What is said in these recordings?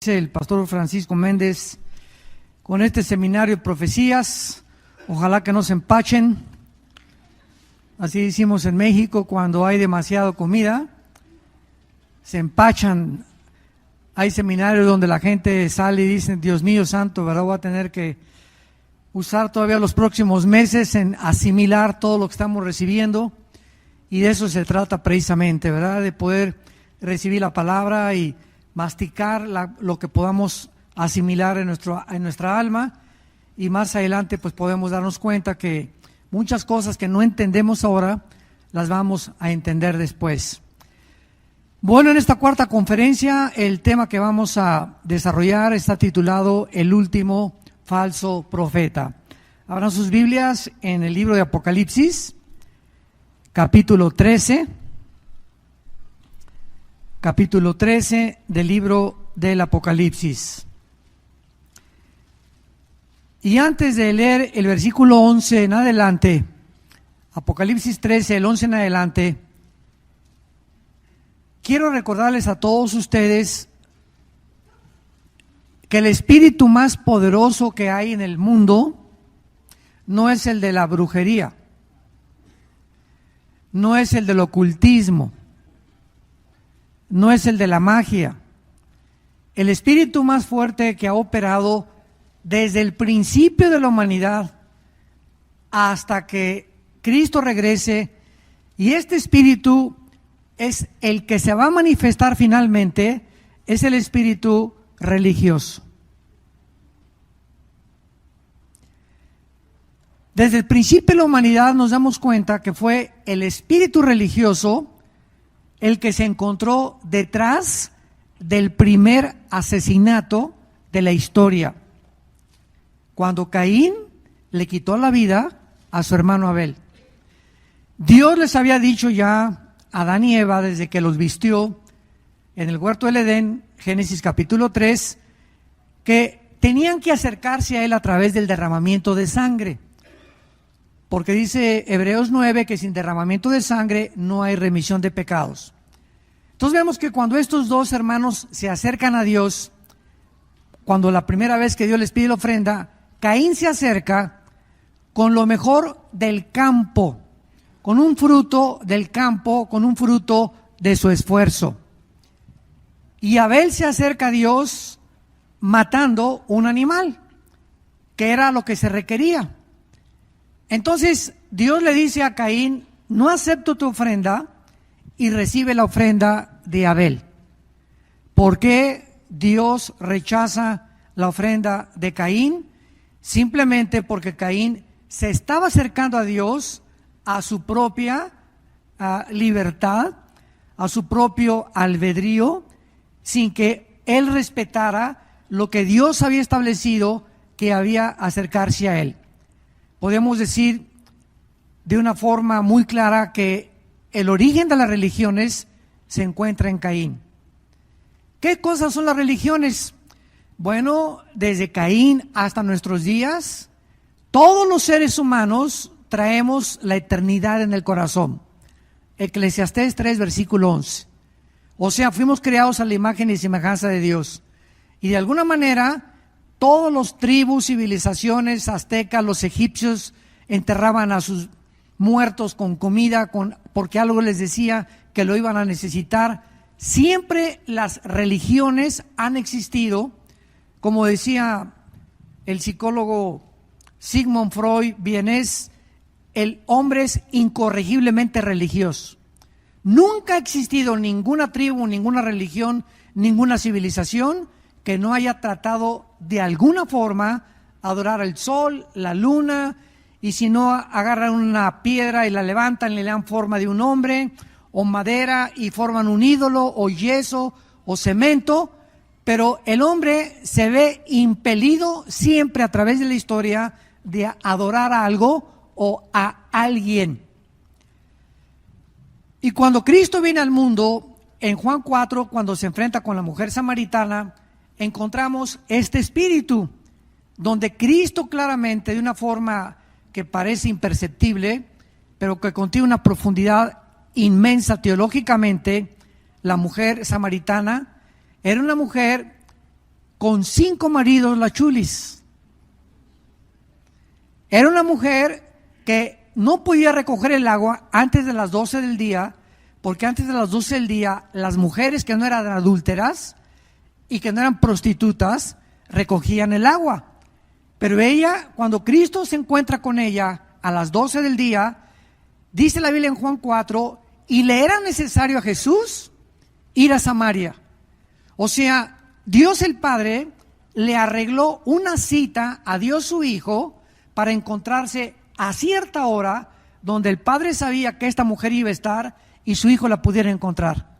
El pastor Francisco Méndez con este seminario de profecías. Ojalá que no se empachen. Así decimos en México, cuando hay demasiada comida se empachan. Hay seminarios donde la gente sale y dice: Dios mío santo, ¿verdad? Voy a tener que usar todavía los próximos meses en asimilar todo lo que estamos recibiendo, y de eso se trata precisamente, ¿verdad? De poder recibir la palabra y masticar lo que podamos asimilar en nuestra alma, y más adelante pues podemos darnos cuenta que muchas cosas que no entendemos ahora las vamos a entender después. Bueno, en esta cuarta conferencia el tema que vamos a desarrollar está titulado El último falso profeta. Abran sus Biblias en el libro de Apocalipsis, capítulo 13 del libro del Apocalipsis. Y antes de leer el versículo 11 en adelante, Apocalipsis 13, el 11 en adelante, quiero recordarles a todos ustedes que el espíritu más poderoso que hay en el mundo no es el de la brujería, no es el del ocultismo, no es el de la magia. El espíritu más fuerte que ha operado desde el principio de la humanidad hasta que Cristo regrese, y este espíritu es el que se va a manifestar finalmente, es el espíritu religioso. Desde el principio de la humanidad nos damos cuenta que fue el espíritu religioso el que se encontró detrás del primer asesinato de la historia, cuando Caín le quitó la vida a su hermano Abel. Dios les había dicho ya a Adán y Eva desde que los vistió en el huerto del Edén, Génesis capítulo 3, que tenían que acercarse a él a través del derramamiento de sangre, porque dice Hebreos 9 que sin derramamiento de sangre no hay remisión de pecados. Entonces vemos que cuando estos dos hermanos se acercan a Dios, cuando la primera vez que Dios les pide la ofrenda, Caín se acerca con lo mejor del campo, con un fruto del campo, con un fruto de su esfuerzo. Y Abel se acerca a Dios matando un animal, que era lo que se requería. Entonces Dios le dice a Caín: no acepto tu ofrenda, y recibe la ofrenda de Abel. ¿Por qué Dios rechaza la ofrenda de Caín? Simplemente porque Caín se estaba acercando a Dios a su propia libertad, a su propio albedrío, sin que él respetara lo que Dios había establecido que había acercarse a él. Podemos decir de una forma muy clara que el origen de las religiones se encuentra en Caín. ¿Qué cosas son las religiones? Bueno, desde Caín hasta nuestros días, todos los seres humanos traemos la eternidad en el corazón. Eclesiastés 3, versículo 11. O sea, fuimos creados a la imagen y semejanza de Dios. Y de alguna manera, todas las tribus, civilizaciones, aztecas, los egipcios, enterraban a sus muertos con comida, porque algo les decía que lo iban a necesitar. Siempre las religiones han existido. Como decía el psicólogo Sigmund Freud, vienés, el hombre es incorregiblemente religioso. Nunca ha existido ninguna tribu, ninguna religión, ninguna civilización que no haya tratado de alguna forma adorar al sol, la luna, y si no, agarran una piedra y la levantan y le dan forma de un hombre, o madera y forman un ídolo, o yeso, o cemento. Pero el hombre se ve impelido siempre a través de la historia de adorar a algo o a alguien. Y cuando Cristo viene al mundo, en Juan 4, cuando se enfrenta con la mujer samaritana, encontramos este espíritu, donde Cristo claramente, de una forma que parece imperceptible, pero que contiene una profundidad inmensa teológicamente, la mujer samaritana era una mujer con 5 maridos la chulis. Era una mujer que no podía recoger el agua antes de las 12 del día, porque antes de las 12 del día las mujeres que no eran adúlteras y que no eran prostitutas recogían el agua. Pero ella, cuando Cristo se encuentra con ella a las 12 del día, dice la Biblia en Juan 4, y le era necesario a Jesús ir a Samaria. O sea, Dios el Padre le arregló una cita a Dios su Hijo para encontrarse a cierta hora donde el Padre sabía que esta mujer iba a estar y su Hijo la pudiera encontrar.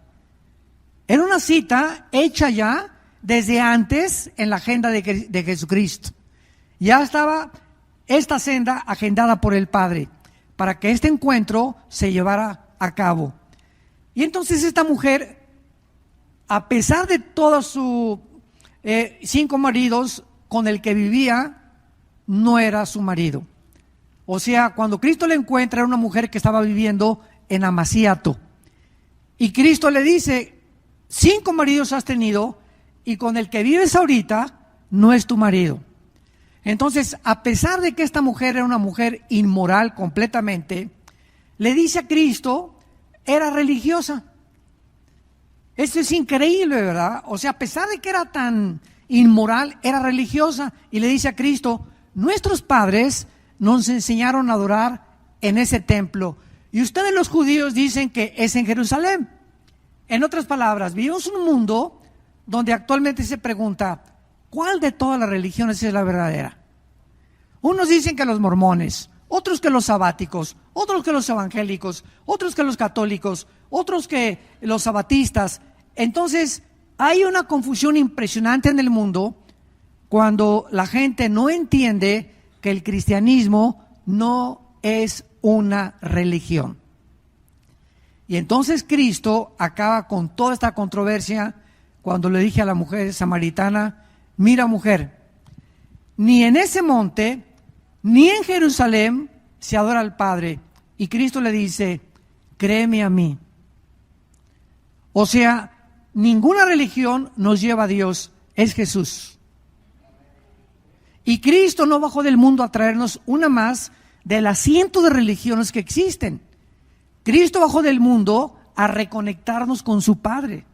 Era una cita hecha ya desde antes en la agenda de Jesucristo. Ya estaba esta senda agendada por el Padre para que este encuentro se llevara a cabo. Y entonces esta mujer, a pesar de todos sus 5 maridos con el que vivía, no era su marido. O sea, cuando Cristo le encuentra, era una mujer que estaba viviendo en Amaciato. Y Cristo le dice, 5 maridos has tenido y con el que vives ahorita no es tu marido. Entonces, a pesar de que esta mujer era una mujer inmoral completamente, le dice a Cristo, era religiosa. Esto es increíble, ¿verdad? O sea, a pesar de que era tan inmoral, era religiosa. Y le dice a Cristo, nuestros padres nos enseñaron a adorar en ese templo. Y ustedes los judíos dicen que es en Jerusalén. En otras palabras, vivimos en un mundo donde actualmente se pregunta, ¿cuál de todas las religiones es la verdadera? Unos dicen que los mormones, otros que los sabáticos, otros que los evangélicos, otros que los católicos, otros que los sabatistas. Entonces, hay una confusión impresionante en el mundo cuando la gente no entiende que el cristianismo no es una religión. Y entonces Cristo acaba con toda esta controversia cuando le dije a la mujer samaritana, mira mujer, ni en ese monte, ni en Jerusalén se adora al Padre. Y Cristo le dice, créeme a mí. O sea, ninguna religión nos lleva a Dios, es Jesús. Y Cristo no bajó del mundo a traernos una más de las cientos de religiones que existen. Cristo bajó del mundo a reconectarnos con su Padre,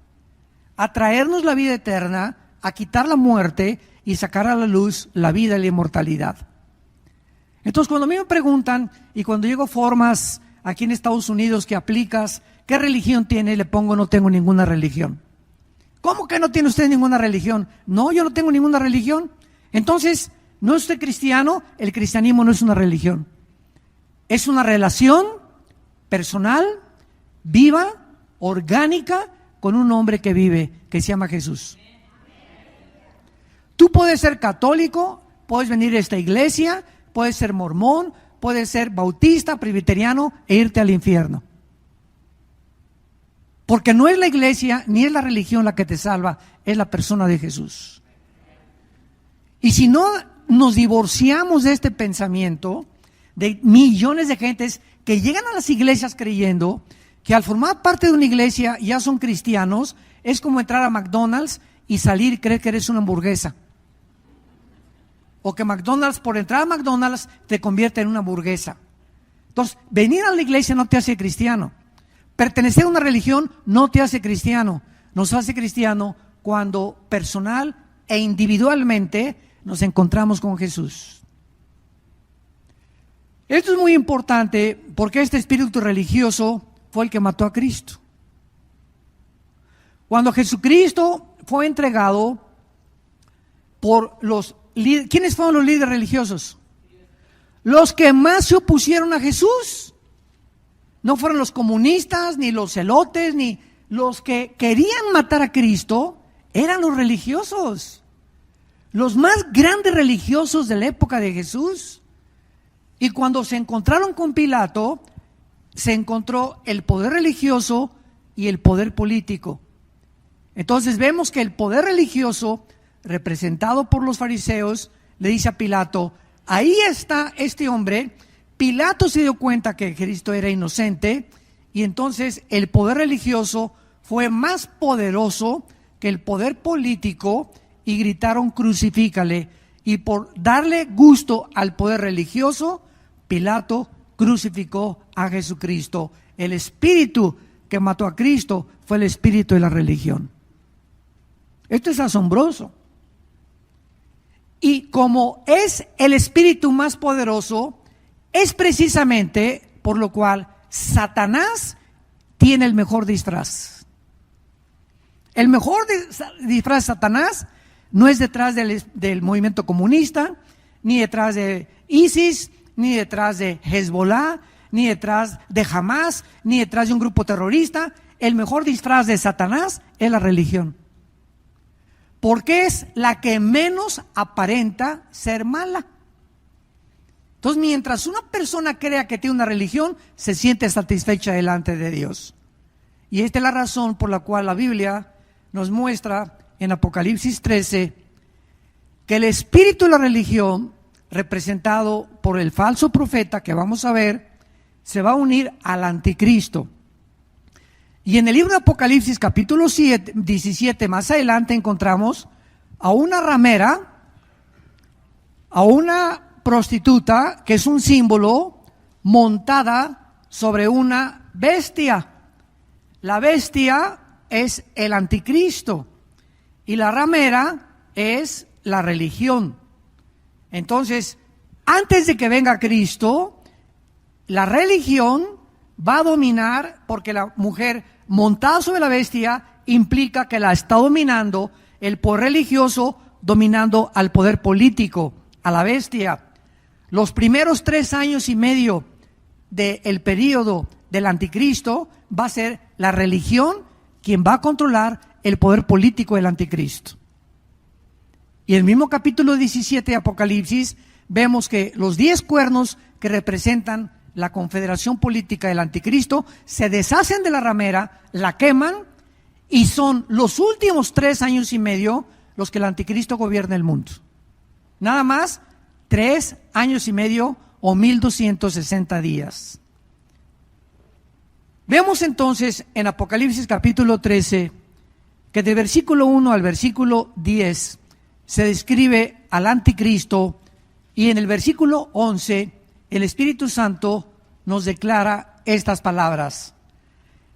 a traernos la vida eterna, a quitar la muerte y sacar a la luz la vida y la inmortalidad. Entonces, cuando a mí me preguntan, y cuando llego a formas aquí en Estados Unidos que aplicas, ¿qué religión tiene? Le pongo, no tengo ninguna religión. ¿Cómo que no tiene usted ninguna religión? No, yo no tengo ninguna religión. Entonces, ¿no es usted cristiano? El cristianismo no es una religión. Es una relación personal, viva, orgánica, con un hombre que vive, que se llama Jesús. Tú puedes ser católico, puedes venir a esta iglesia, puedes ser mormón, puedes ser bautista, presbiteriano e irte al infierno. Porque no es la iglesia ni es la religión la que te salva, es la persona de Jesús. Y si no nos divorciamos de este pensamiento, de millones de gentes que llegan a las iglesias creyendo que al formar parte de una iglesia ya son cristianos, es como entrar a McDonald's y salir y creer que eres una hamburguesa. O que McDonald's, por entrar a McDonald's, te convierte en una hamburguesa. Entonces, venir a la iglesia no te hace cristiano. Pertenecer a una religión no te hace cristiano. Nos hace cristiano cuando personal e individualmente nos encontramos con Jesús. Esto es muy importante porque este espíritu religioso fue el que mató a Cristo. Cuando Jesucristo fue entregado por los líderes, ¿quiénes fueron los líderes religiosos? Los que más se opusieron a Jesús. No fueron los comunistas, ni los celotes, ni los que querían matar a Cristo, eran los religiosos. Los más grandes religiosos de la época de Jesús. Y cuando se encontraron con Pilato, se encontró el poder religioso y el poder político. Entonces vemos que el poder religioso, representado por los fariseos, le dice a Pilato, ahí está este hombre. Pilato se dio cuenta que Cristo era inocente y entonces el poder religioso fue más poderoso que el poder político y gritaron crucifícale, y por darle gusto al poder religioso, Pilato crucificó a Jesucristo. El espíritu que mató a Cristo fue el espíritu de la religión. Esto es asombroso. Y como es el espíritu más poderoso, es precisamente por lo cual Satanás tiene el mejor disfraz. El mejor disfraz de Satanás no es detrás del movimiento comunista, ni detrás de ISIS, ni detrás de Hezbollah, ni detrás de Hamas, ni detrás de un grupo terrorista. El mejor disfraz de Satanás es la religión, porque es la que menos aparenta ser mala. Entonces, mientras una persona crea que tiene una religión, se siente satisfecha delante de Dios. Y esta es la razón por la cual la Biblia nos muestra en Apocalipsis 13 que el espíritu de la religión, representado por el falso profeta que vamos a ver, se va a unir al anticristo. Y en el libro de Apocalipsis capítulo 17, más adelante encontramos a una ramera, a una prostituta, que es un símbolo, montada sobre una bestia. La bestia es el anticristo y la ramera es la religión. Entonces, antes de que venga Cristo, la religión va a dominar, porque la mujer montada sobre la bestia implica que la está dominando el poder religioso, dominando al poder político, a la bestia. Los primeros 3 años y medio del periodo del anticristo va a ser la religión quien va a controlar el poder político del anticristo. Y en el mismo capítulo 17 de Apocalipsis vemos que los 10 cuernos que representan la confederación política del anticristo se deshacen de la ramera, la queman, y son los últimos 3 años y medio los que el anticristo gobierna el mundo. Nada más 3 años y medio o 1260 días. Vemos entonces en Apocalipsis capítulo 13 que del versículo 1 al versículo 10 se describe al anticristo, y en el versículo 11 el Espíritu Santo nos declara estas palabras: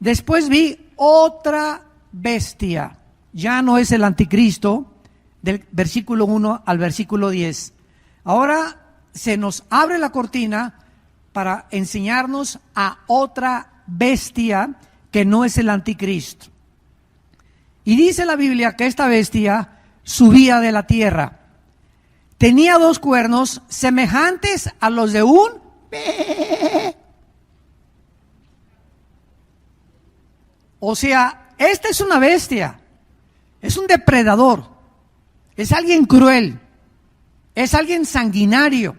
después vi otra bestia. Ya no es el anticristo, del versículo 1 al versículo 10. Ahora se nos abre la cortina para enseñarnos a otra bestia que no es el anticristo. Y dice la Biblia que esta bestia subía de la tierra. Tenía 2 cuernos semejantes a los de un o sea, esta es una bestia, es un depredador, es alguien cruel, es alguien sanguinario,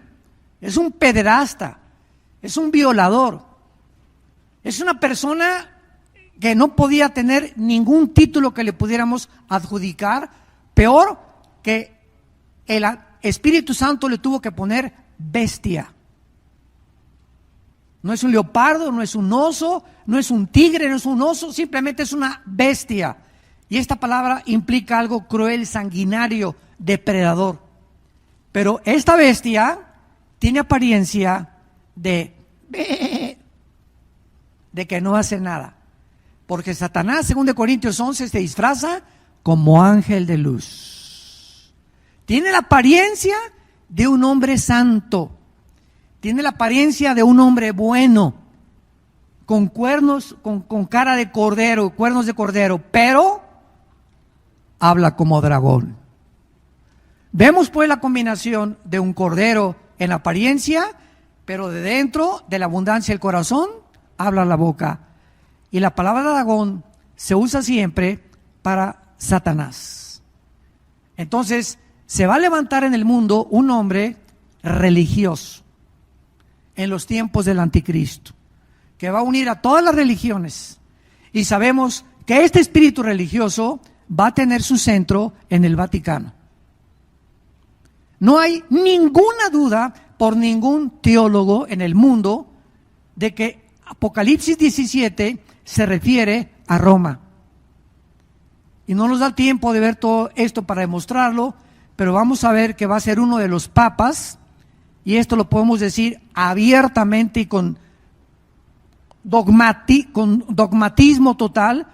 es un pederasta, es un violador, es una persona que no podía tener ningún título que le pudiéramos adjudicar, peor que el Espíritu Santo le tuvo que poner bestia. No es un leopardo, no es un oso, no es un tigre, no es un oso, simplemente es una bestia. Y esta palabra implica algo cruel, sanguinario, depredador. Pero esta bestia tiene apariencia de que no hace nada. Porque Satanás, según de Corintios 11, se disfraza como ángel de luz. Tiene la apariencia de un hombre santo. Tiene la apariencia de un hombre bueno, con cuernos, con cara de cordero, cuernos de cordero, pero habla como dragón. Vemos pues la combinación de un cordero en apariencia, pero de dentro, de la abundancia del corazón, habla la boca. Y la palabra dragón se usa siempre para Satanás. Entonces, se va a levantar en el mundo un hombre religioso en los tiempos del anticristo, que va a unir a todas las religiones. Y sabemos que este espíritu religioso va a tener su centro en el Vaticano. No hay ninguna duda por ningún teólogo en el mundo de que Apocalipsis 17 se refiere a Roma. y no nos da tiempo de ver todo esto para demostrarlo, pero vamos a ver que va a ser uno de los papas, y esto lo podemos decir abiertamente y con dogmatismo total.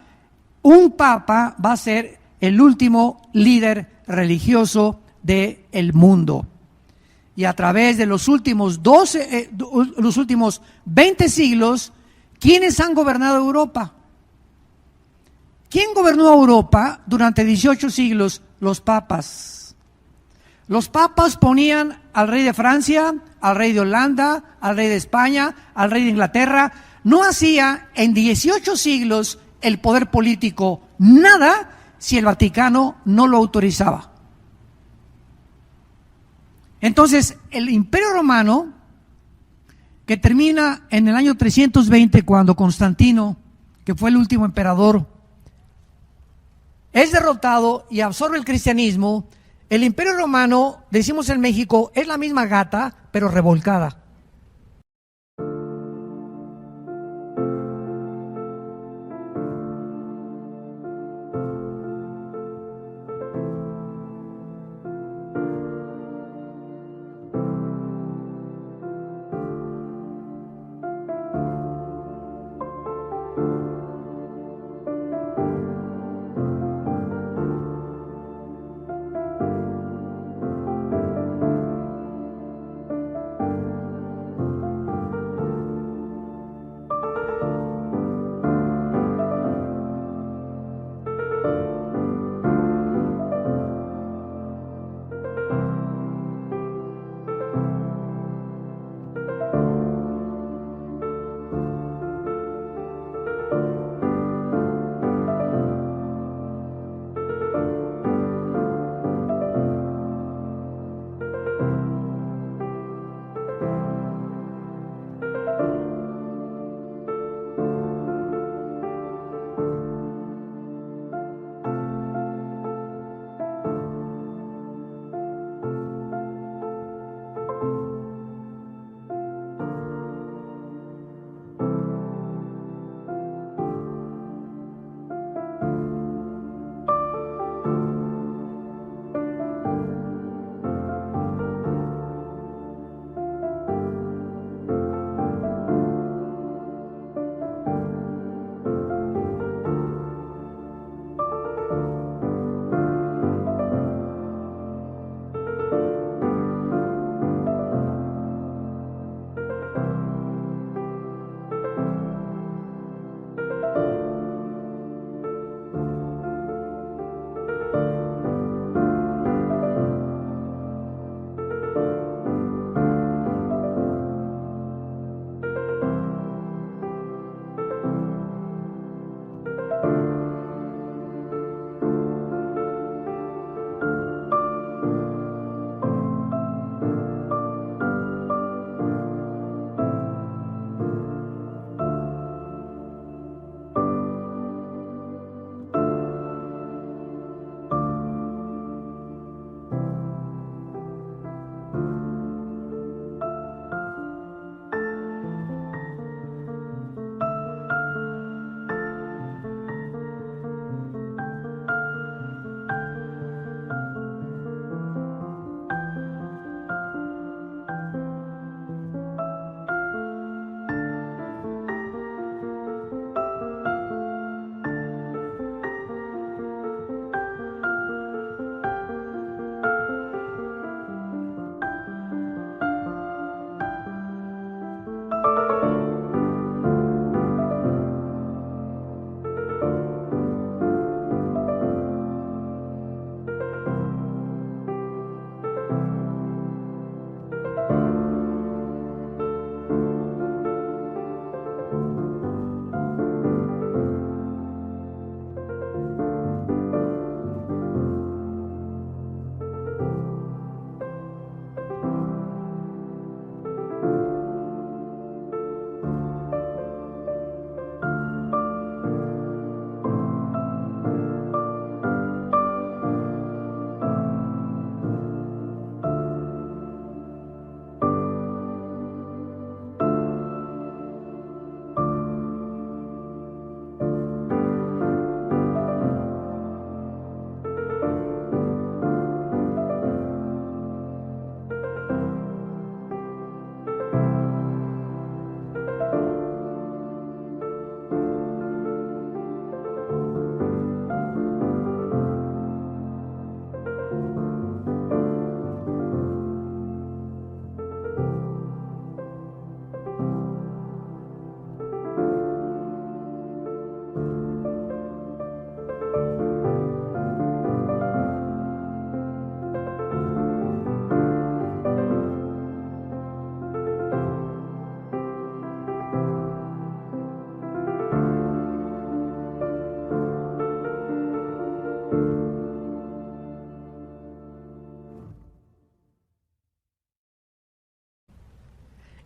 Un papa va a ser el último líder religioso del mundo. Y a través de los últimos 20 siglos, ¿quiénes han gobernado Europa? ¿Quién gobernó Europa durante 18 siglos? Los papas. Los papas ponían al rey de Francia, al rey de Holanda, al rey de España, al rey de Inglaterra. No hacía en 18 siglos el poder político nada si el Vaticano no lo autorizaba. Entonces, el Imperio Romano, que termina en el año 320, cuando Constantino, que fue el último emperador, es derrotado y absorbe el cristianismo. El Imperio Romano, decimos en México, es la misma gata, pero revolcada.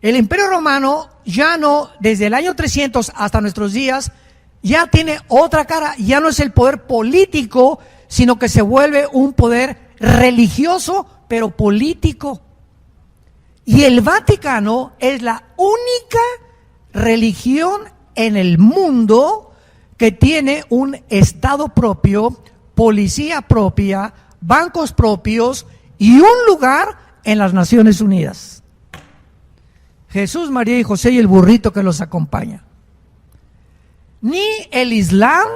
El Imperio Romano ya no, desde el año 300 hasta nuestros días, ya tiene otra cara, ya no es el poder político, sino que se vuelve un poder religioso, pero político. Y el Vaticano es la única religión en el mundo que tiene un estado propio, policía propia, bancos propios y un lugar en las Naciones Unidas. Jesús, María y José y el burrito que los acompaña. Ni el Islam,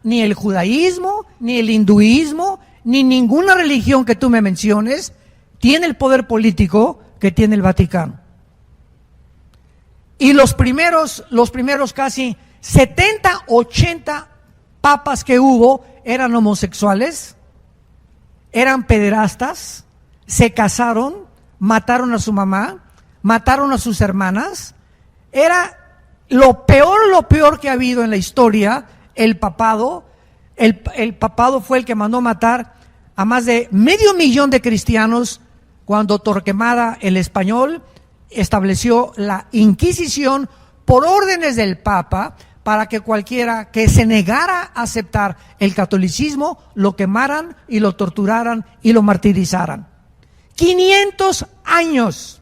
ni el judaísmo, ni el hinduismo, ni ninguna religión que tú me menciones tiene el poder político que tiene el Vaticano. Y los primeros casi 70, 80 papas que hubo eran homosexuales, eran pederastas, se casaron, mataron a su mamá, mataron a sus hermanas. Era lo peor que ha habido en la historia, el papado. El papado fue el que mandó matar a más de 500,000 de cristianos cuando Torquemada el Español estableció la Inquisición por órdenes del Papa para que cualquiera que se negara a aceptar el catolicismo lo quemaran y lo torturaran y lo martirizaran. 500 años.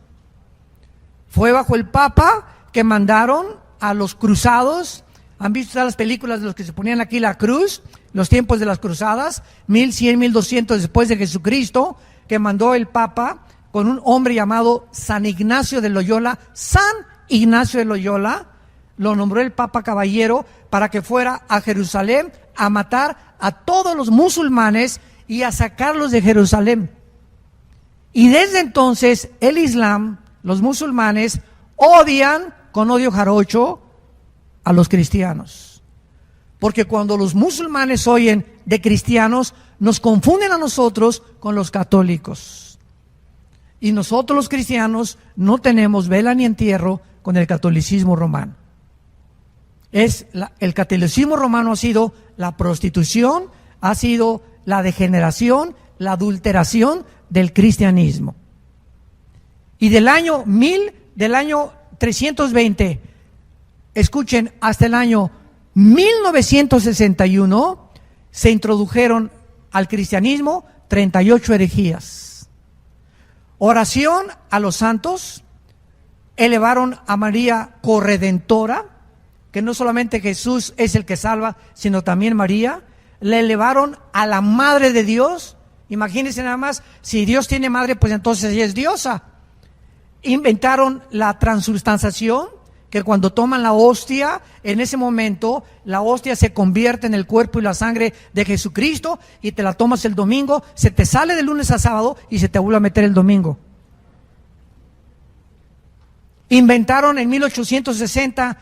Fue bajo el Papa que mandaron a los cruzados. ¿Han visto todas las películas de los que se ponían aquí la cruz? Los tiempos de las cruzadas, 1100, 1200 después de Jesucristo, que mandó el Papa con un hombre llamado San Ignacio de Loyola. San Ignacio de Loyola lo nombró el Papa caballero para que fuera a Jerusalén a matar a todos los musulmanes y a sacarlos de Jerusalén. Y desde entonces el Islam, los musulmanes, odian con odio jarocho a los cristianos. Porque cuando los musulmanes oyen de cristianos, nos confunden a nosotros con los católicos. Y nosotros los cristianos no tenemos vela ni entierro con el catolicismo romano. El catolicismo romano ha sido la prostitución, ha sido la degeneración, la adulteración del cristianismo. Y del año 320, escuchen, hasta el año 1961 se introdujeron al cristianismo 38 herejías. Oración a los santos, elevaron a María corredentora, que no solamente Jesús es el que salva, sino también María. Le elevaron a la Madre de Dios. Imagínense nada más, si Dios tiene madre, pues entonces ella es diosa. Inventaron la transubstanciación, que cuando toman la hostia, en ese momento la hostia se convierte en el cuerpo y la sangre de Jesucristo, y te la tomas el domingo, se te sale de lunes a sábado y se te vuelve a meter el domingo. Inventaron en 1860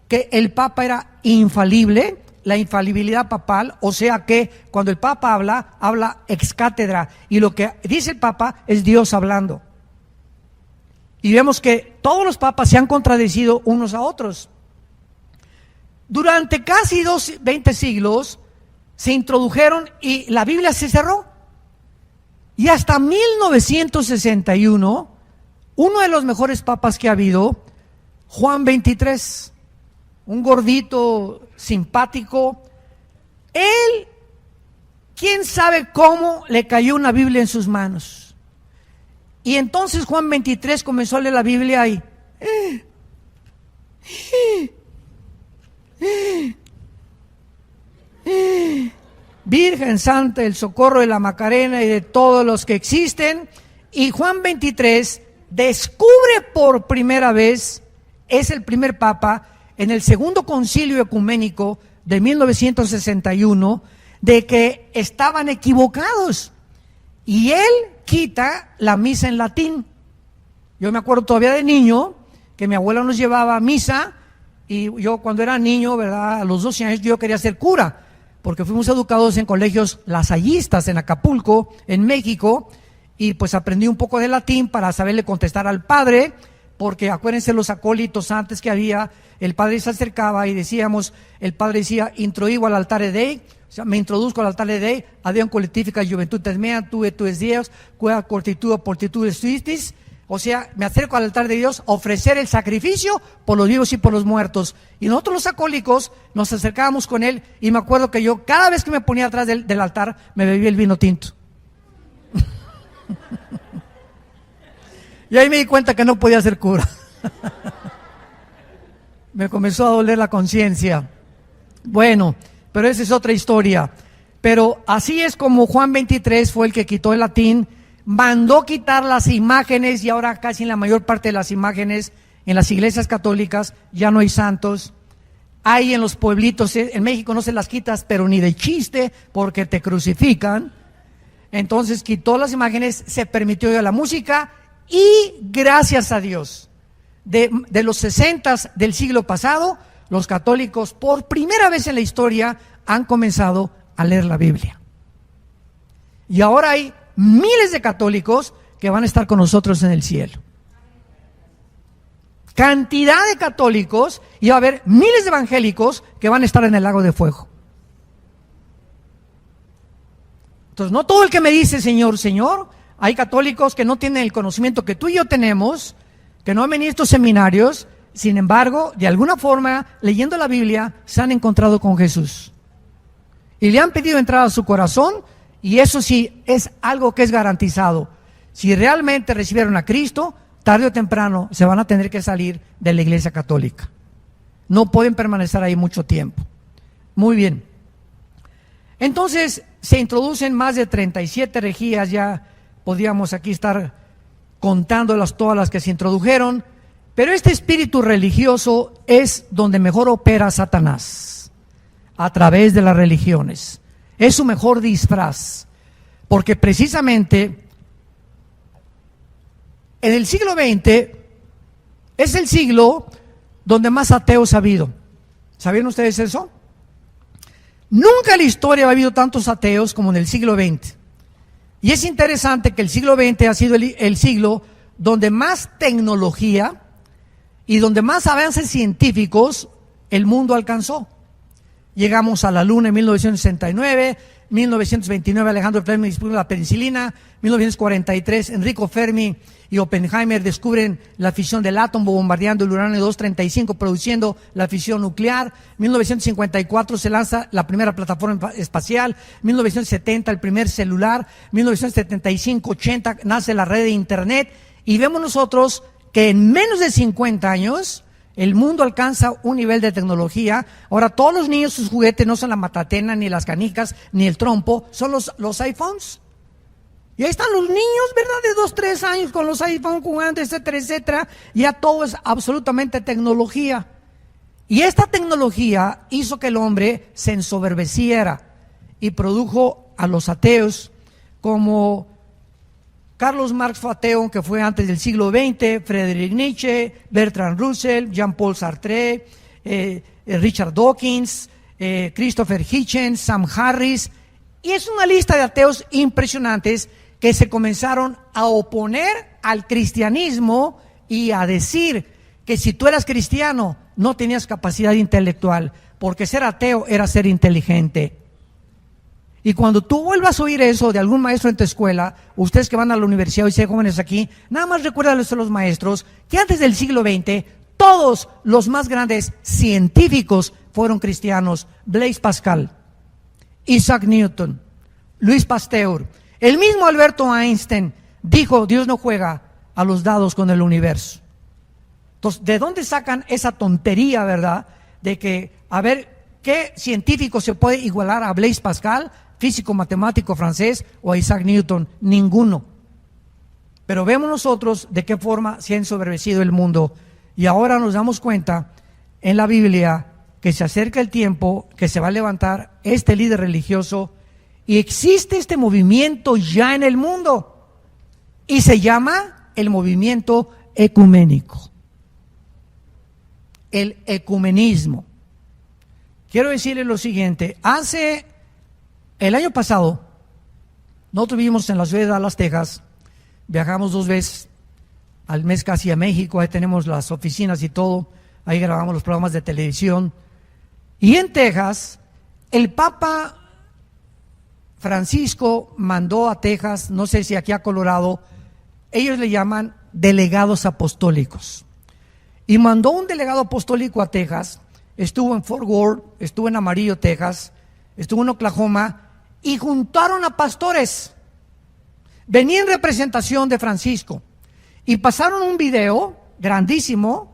que el Papa era infalible, la infalibilidad papal, o sea que cuando el Papa habla ex cátedra, y lo que dice el Papa es Dios hablando. Y vemos que todos los papas se han contradecido unos a otros. Durante casi 20 siglos se introdujeron y la Biblia se cerró. Y hasta 1961, uno de los mejores papas que ha habido, Juan XXIII, un gordito simpático, él, quién sabe cómo le cayó una Biblia en sus manos. Y entonces Juan XXIII comenzó a leer la Biblia y Virgen Santa, el socorro de la Macarena y de todos los que existen. Y Juan XXIII descubre por primera vez, es el primer papa, en el segundo concilio ecuménico de 1961, de que estaban equivocados. Y él quita la misa en latín. Yo me acuerdo todavía de niño que mi abuela nos llevaba a misa, y yo cuando era niño, ¿verdad?, a los 12 años yo quería ser cura, porque fuimos educados en colegios lasallistas en Acapulco, en México, y pues aprendí un poco de latín para saberle contestar al padre, porque acuérdense los acólitos antes que había, el padre se acercaba y decíamos, el padre decía, introigo al altare Dei, o sea, me introduzco al altare Dei, adiam collectifica juventudes mea, tu et tues Dios, quia cortitua portitudes tuistis, O sea, me acerco al altar de Dios a ofrecer el sacrificio por los vivos y por los muertos. Y nosotros los alcohólicos nos acercábamos con él, y me acuerdo que yo cada vez que me ponía atrás del altar me bebía el vino tinto. Y ahí me di cuenta que no podía ser cura. Me comenzó a doler la conciencia. Bueno, pero esa es otra historia. Pero así es como Juan 23 fue el que quitó el latín, mandó quitar las imágenes, y ahora casi en la mayor parte de las imágenes en las iglesias católicas ya no hay santos. Hay en los pueblitos, en México no se las quitas, pero ni de chiste, porque te crucifican. Entonces quitó las imágenes, se permitió ya la música, y gracias a Dios, de los 60 del siglo pasado, los católicos por primera vez en la historia han comenzado a leer la Biblia. Y ahora hay miles de católicos que van a estar con nosotros en el cielo. Cantidad de católicos, y va a haber miles de evangélicos que van a estar en el lago de fuego. Entonces, no todo el que me dice Señor, Señor, hay católicos que no tienen el conocimiento que tú y yo tenemos, que no han venido a estos seminarios, sin embargo, de alguna forma, leyendo la Biblia, se han encontrado con Jesús. Y le han pedido entrar a su corazón, y eso sí es algo que es garantizado. Si realmente recibieron a Cristo, tarde o temprano se van a tener que salir de la iglesia católica. No pueden permanecer ahí mucho tiempo. Muy bien. Entonces se introducen más de 37 herejías, ya podríamos aquí estar contándolas todas las que se introdujeron, pero este espíritu religioso es donde mejor opera Satanás, a través de las religiones. Es su mejor disfraz, porque precisamente en el siglo XX es el siglo donde más ateos ha habido. ¿Sabían ustedes eso? Nunca en la historia ha habido tantos ateos como en el siglo XX. Y es interesante que el siglo XX ha sido el siglo donde más tecnología y donde más avances científicos el mundo alcanzó. Llegamos a la Luna en 1969, 1929 Alejandro Fleming descubre la penicilina, 1943 Enrico Fermi y Oppenheimer descubren la fisión del átomo bombardeando el uranio 235, produciendo la fisión nuclear. 1954 se lanza la primera plataforma espacial, 1970 el primer celular, 1975-80 nace la red de internet, y vemos nosotros que en menos de 50 años el mundo alcanza un nivel de tecnología. Ahora todos los niños, sus juguetes no son la matatena, ni las canicas, ni el trompo, son los iPhones. Y ahí están los niños, ¿verdad? De 2, 3 años con los iPhones jugando, etcétera, etcétera. Ya todo es absolutamente tecnología. Y esta tecnología hizo que el hombre se ensoberbeciera y produjo a los ateos, como Carlos Marx fue ateo, que fue antes del siglo XX, Friedrich Nietzsche, Bertrand Russell, Jean-Paul Sartre, Richard Dawkins, Christopher Hitchens, Sam Harris. Y es una lista de ateos impresionantes que se comenzaron a oponer al cristianismo y a decir que si tú eras cristiano no tenías capacidad intelectual, porque ser ateo era ser inteligente. Y cuando tú vuelvas a oír eso de algún maestro en tu escuela, ustedes que van a la universidad y sean jóvenes aquí, nada más recuérdales a los maestros que antes del siglo XX todos los más grandes científicos fueron cristianos. Blaise Pascal, Isaac Newton, Louis Pasteur, el mismo Alberto Einstein dijo: Dios no juega a los dados con el universo. Entonces, ¿de dónde sacan esa tontería, verdad? De que, a ver, ¿qué científico se puede igualar a Blaise Pascal, físico matemático francés, o a Isaac Newton? Ninguno. Pero vemos nosotros de qué forma se ha ensoberbecido el mundo, y ahora nos damos cuenta en la Biblia que se acerca el tiempo que se va a levantar este líder religioso, y existe este movimiento ya en el mundo, y se llama el movimiento ecuménico, el ecumenismo. Quiero decirles lo siguiente: el año pasado, nosotros vivimos en la ciudad de Dallas, Texas, viajamos 2 veces al mes casi a México, ahí tenemos las oficinas y todo, ahí grabamos los programas de televisión. Y en Texas, el Papa Francisco mandó a Texas, no sé si aquí a Colorado, ellos le llaman delegados apostólicos. Y mandó un delegado apostólico a Texas, estuvo en Fort Worth, estuvo en Amarillo, Texas, estuvo en Oklahoma, y juntaron a pastores. Venía en representación de Francisco, y pasaron un video grandísimo,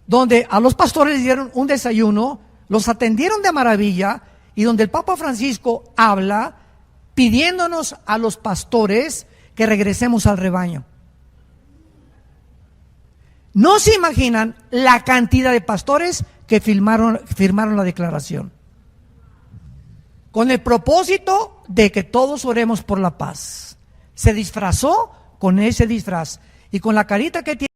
donde a los pastores les dieron un desayuno, los atendieron de maravilla, y donde el Papa Francisco habla pidiéndonos a los pastores que regresemos al rebaño. No se imaginan la cantidad de pastores que firmaron la declaración, con el propósito de que todos oremos por la paz. Se disfrazó con ese disfraz y con la carita que tiene.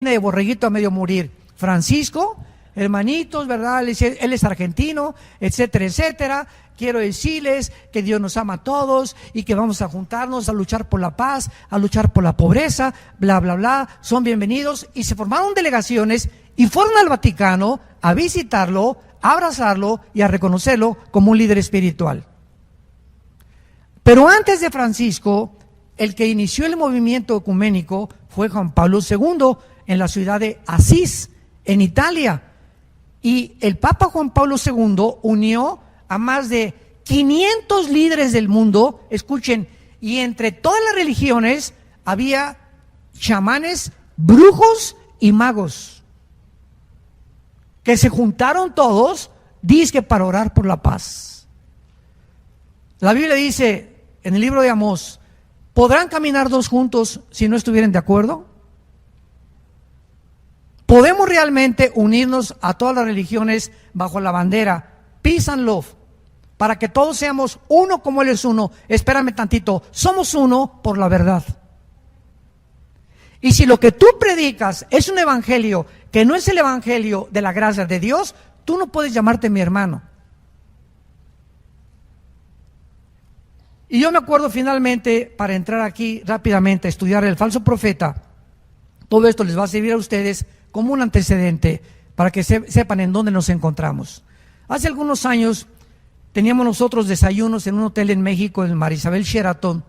De borreguito a medio morir. Francisco hermanitos, ¿verdad? Él es argentino, etcétera, etcétera. Quiero decirles que Dios nos ama a todos y que vamos a juntarnos a luchar por la paz, a luchar por la pobreza, bla, bla, bla. Son bienvenidos. Y se formaron delegaciones y fueron al Vaticano a visitarlo, a abrazarlo y a reconocerlo como un líder espiritual. Pero antes de Francisco, el que inició el movimiento ecuménico fue Juan Pablo II en la ciudad de Asís, en Italia. Y el Papa Juan Pablo II unió a más de 500 líderes del mundo, escuchen, y entre todas las religiones había chamanes, brujos y magos, que se juntaron todos, dizque para orar por la paz. La Biblia dice en el libro de Amós, ¿podrán caminar dos juntos si no estuvieran de acuerdo? ¿Podemos realmente unirnos a todas las religiones bajo la bandera Peace and Love, para que todos seamos uno como Él es uno? Espérame tantito, somos uno por la verdad. Y si lo que tú predicas es un evangelio que no es el evangelio de la gracia de Dios, tú no puedes llamarte mi hermano. Y yo me acuerdo finalmente, para entrar aquí rápidamente a estudiar el falso profeta, todo esto les va a servir a ustedes como un antecedente para que sepan en dónde nos encontramos. Hace algunos años teníamos nosotros desayunos en un hotel en México, en Mar Isabel Sheraton,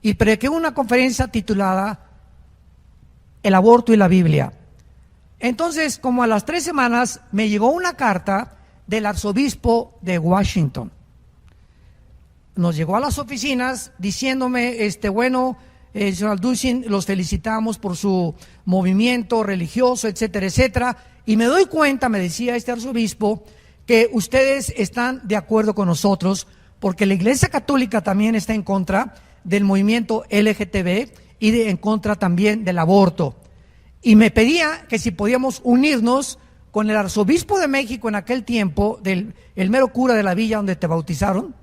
y prediqué una conferencia titulada El aborto y la Biblia. Entonces, como a las 3 semanas, me llegó una carta del arzobispo de Washington. Nos llegó a las oficinas diciéndome, señor Alducin, los felicitamos por su movimiento religioso, etcétera, etcétera. Y me doy cuenta, me decía este arzobispo, que ustedes están de acuerdo con nosotros, porque la Iglesia Católica también está en contra del movimiento LGTB y en contra también del aborto. Y me pedía que si podíamos unirnos con el arzobispo de México en aquel tiempo, el mero cura de la villa donde te bautizaron,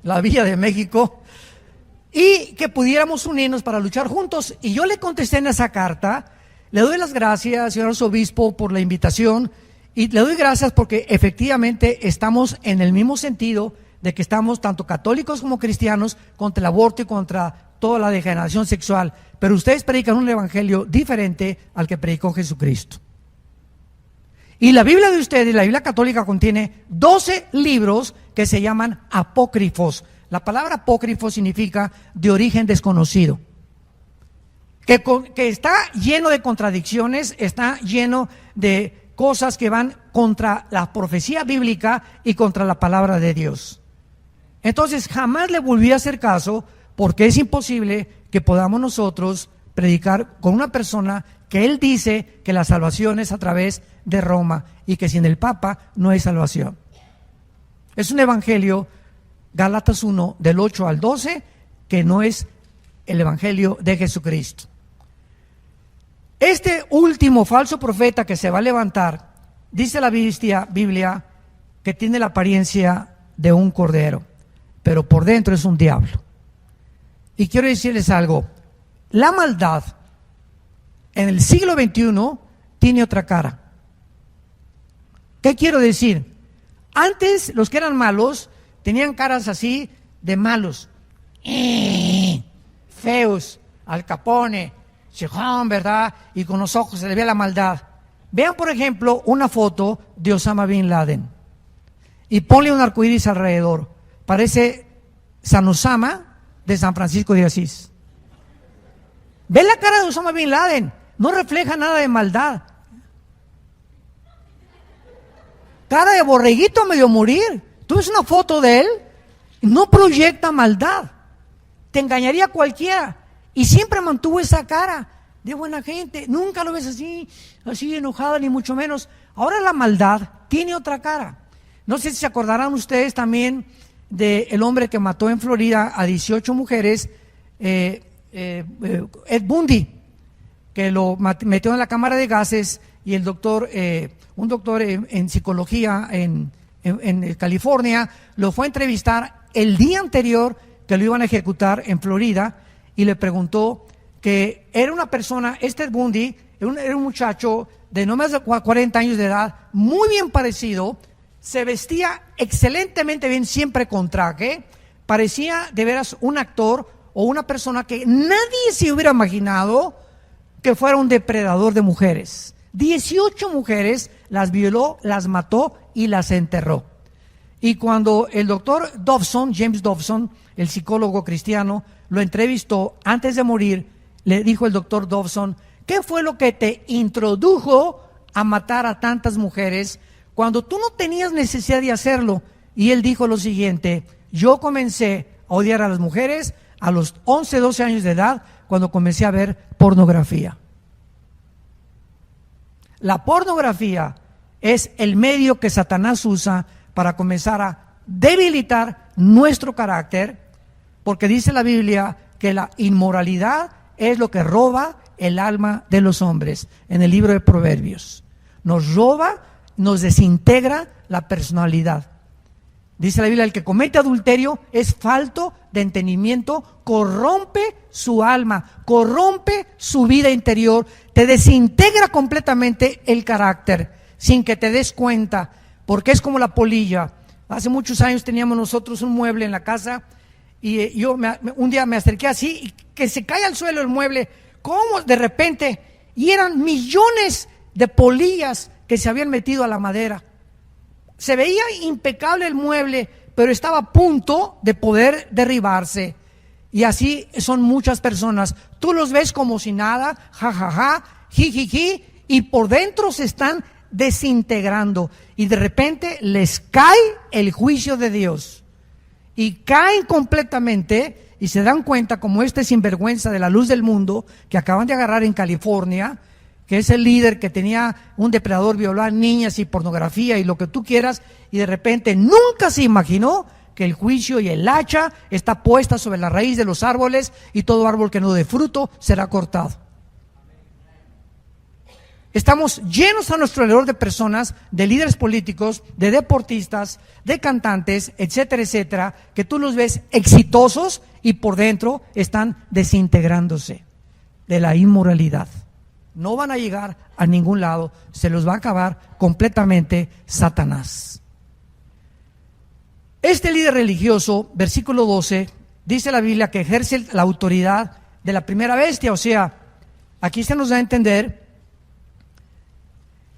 la Villa de México, y que pudiéramos unirnos para luchar juntos. Y yo le contesté en esa carta, le doy las gracias, señor arzobispo, por la invitación, y le doy gracias porque efectivamente estamos en el mismo sentido de que estamos tanto católicos como cristianos contra el aborto y contra toda la degeneración sexual, pero ustedes predican un evangelio diferente al que predicó Jesucristo. Y la Biblia de ustedes, la Biblia católica, contiene 12 libros que se llaman apócrifos. La palabra apócrifo significa de origen desconocido. Que está lleno de contradicciones, está lleno de cosas que van contra la profecía bíblica y contra la palabra de Dios. Entonces jamás le volví a hacer caso, porque es imposible que podamos nosotros predicar con una persona que él dice que la salvación es a través de Roma y que sin el Papa no hay salvación. Es un evangelio, Gálatas 1, del 8 al 12, que no es el evangelio de Jesucristo. Este último falso profeta que se va a levantar, dice la Biblia que tiene la apariencia de un cordero, pero por dentro es un diablo. Y quiero decirles algo, la maldad en el siglo XXI tiene otra cara. ¿Qué quiero decir? Antes los que eran malos tenían caras así de malos, feos, Al Capone, Chejón, ¿verdad? Y con los ojos se le ve la maldad. Vean, por ejemplo, una foto de Osama Bin Laden y ponle un arcoíris alrededor. Parece San Osama de San Francisco de Asís. Ve la cara de Osama Bin Laden, no refleja nada de maldad. Cara de borreguito medio morir. Tú ves una foto de él, no proyecta maldad. Te engañaría cualquiera. Y siempre mantuvo esa cara de buena gente. Nunca lo ves así enojada, ni mucho menos. Ahora la maldad tiene otra cara. No sé si se acordarán ustedes también del hombre que mató en Florida a 18 mujeres, Ed Bundy, que lo metió en la cámara de gases, y el doctor, un doctor en psicología en California, lo fue a entrevistar el día anterior que lo iban a ejecutar en Florida, y le preguntó que era una persona, Ted Bundy, era un muchacho de no más de 40 años de edad, muy bien parecido, se vestía excelentemente bien, siempre con traje, parecía de veras un actor o una persona que nadie se hubiera imaginado que fuera un depredador de mujeres. 18 mujeres las violó, las mató y las enterró. Y cuando el doctor Dobson, James Dobson, el psicólogo cristiano, lo entrevistó antes de morir, le dijo el doctor Dobson: ¿qué fue lo que te introdujo a matar a tantas mujeres cuando tú no tenías necesidad de hacerlo? Y él dijo lo siguiente: yo comencé a odiar a las mujeres a los 11, 12 años de edad, cuando comencé a ver pornografía. La pornografía es el medio que Satanás usa para comenzar a debilitar nuestro carácter, porque dice la Biblia que la inmoralidad es lo que roba el alma de los hombres. En el libro de Proverbios nos roba, nos desintegra la personalidad. Dice la Biblia: el que comete adulterio es falto de entendimiento, corrompe su alma, corrompe su vida interior, te desintegra completamente el carácter sin que te des cuenta, porque es como la polilla. Hace muchos años teníamos nosotros un mueble en la casa y yo un día me acerqué así y que se cae al suelo el mueble, como de repente, y eran millones de polillas que se habían metido a la madera. Se veía impecable el mueble, pero estaba a punto de poder derribarse. Y así son muchas personas. Tú los ves como si nada, jajaja, jijiji, y por dentro se están desintegrando. Y de repente les cae el juicio de Dios. Y caen completamente y se dan cuenta, como este sinvergüenza de la luz del mundo que acaban de agarrar en California, que es el líder que tenía un depredador, violar niñas y pornografía y lo que tú quieras, y de repente nunca se imaginó que el juicio y el hacha está puesta sobre la raíz de los árboles y todo árbol que no dé fruto será cortado. Estamos llenos a nuestro alrededor de personas, de líderes políticos, de deportistas, de cantantes, etcétera, etcétera, que tú los ves exitosos y por dentro están desintegrándose de la inmoralidad. No van a llegar a ningún lado, se los va a acabar completamente Satanás. Este líder religioso, versículo 12, dice la Biblia que ejerce la autoridad de la primera bestia. O sea, aquí se nos da a entender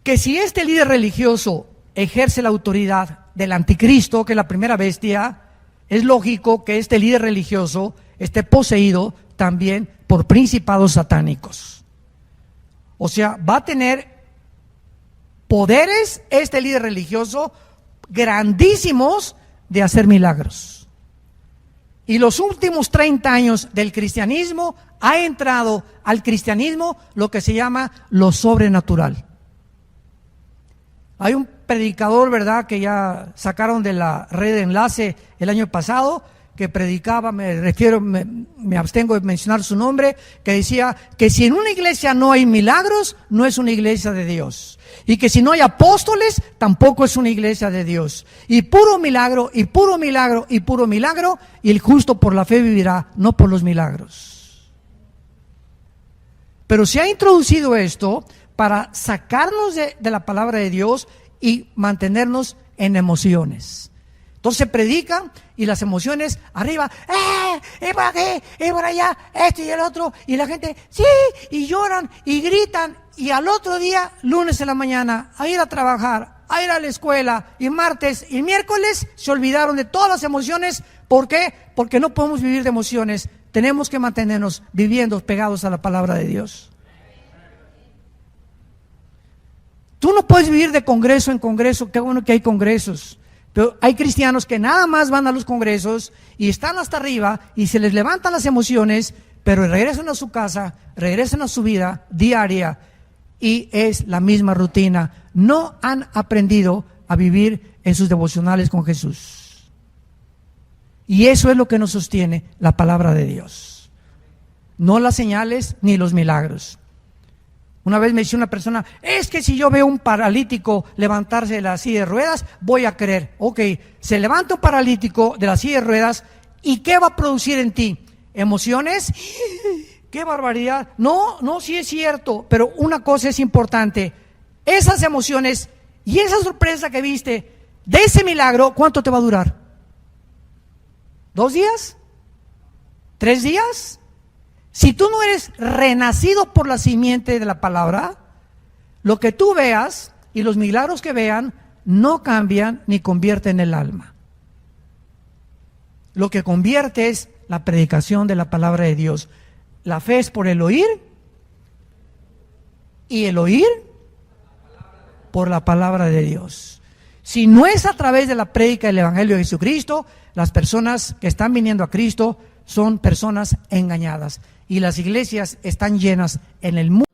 que si este líder religioso ejerce la autoridad del anticristo, que es la primera bestia, es lógico que este líder religioso esté poseído también por principados satánicos. O sea, va a tener poderes este líder religioso grandísimos de hacer milagros. Y los últimos 30 años del cristianismo ha entrado al cristianismo lo que se llama lo sobrenatural. Hay un predicador, ¿verdad?, que ya sacaron de la red de enlace el año pasado, que predicaba, me abstengo de mencionar su nombre, que decía que si en una iglesia no hay milagros, no es una iglesia de Dios. Y que si no hay apóstoles, tampoco es una iglesia de Dios. Y puro milagro, y puro milagro, y puro milagro, y el justo por la fe vivirá, no por los milagros. Pero se ha introducido esto para sacarnos de la palabra de Dios y mantenernos en emociones. Entonces se predica y las emociones arriba, por aquí, por allá, esto y el otro, y la gente, sí, y lloran y gritan, y al otro día, lunes en la mañana, a ir a trabajar, a ir a la escuela, y martes y miércoles se olvidaron de todas las emociones. ¿Por qué? Porque no podemos vivir de emociones, tenemos que mantenernos viviendo pegados a la palabra de Dios. Tú no puedes vivir de congreso en congreso. Qué bueno que hay congresos, pero hay cristianos que nada más van a los congresos y están hasta arriba y se les levantan las emociones, pero regresan a su casa, regresan a su vida diaria y es la misma rutina. No han aprendido a vivir en sus devocionales con Jesús. Y eso es lo que nos sostiene la palabra de Dios, no las señales ni los milagros. Una vez me dice una persona, es que si yo veo un paralítico levantarse de la silla de ruedas, voy a creer. Ok, se levanta un paralítico de la silla de ruedas, ¿y qué va a producir en ti? ¿Emociones? ¡Qué barbaridad! No, sí es cierto, pero una cosa es importante, esas emociones y esa sorpresa que viste de ese milagro, ¿cuánto te va a durar? ¿2 días? ¿3 días? Si tú no eres renacido por la simiente de la palabra, lo que tú veas y los milagros que vean no cambian ni convierten el alma. Lo que convierte es la predicación de la palabra de Dios. La fe es por el oír y el oír por la palabra de Dios. Si no es a través de la prédica del Evangelio de Jesucristo, las personas que están viniendo a Cristo son personas engañadas. Y las iglesias están llenas en el mundo.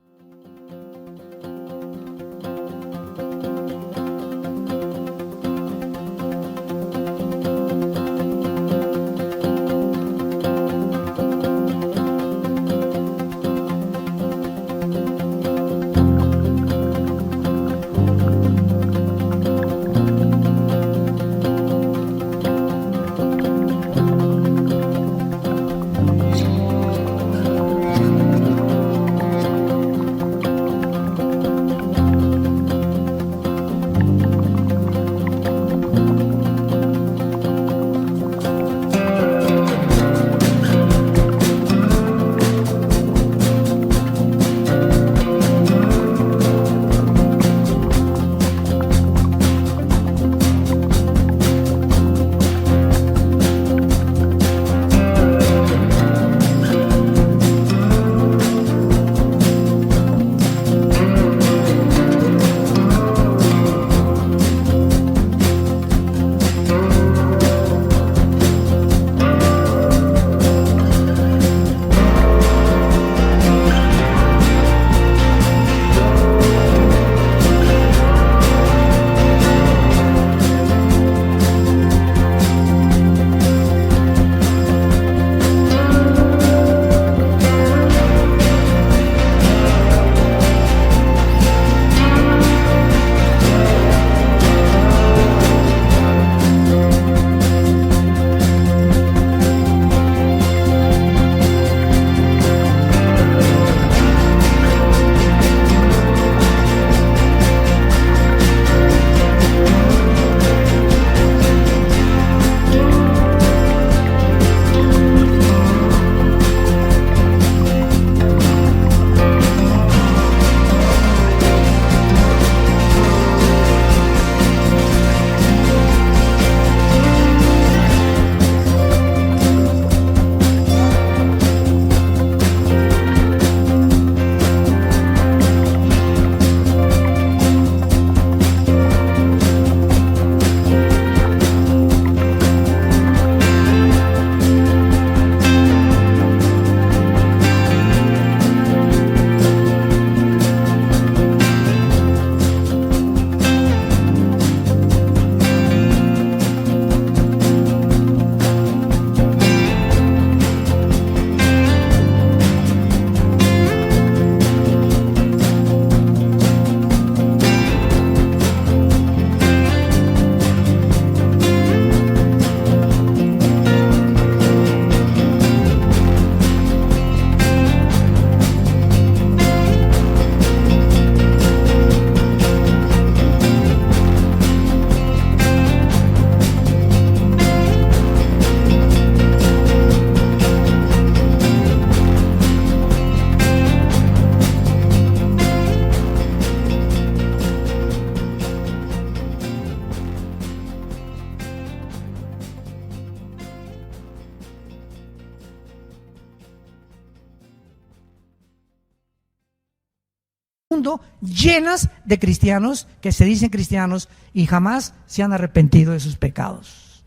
Mundo llenas de cristianos que se dicen cristianos y jamás se han arrepentido de sus pecados.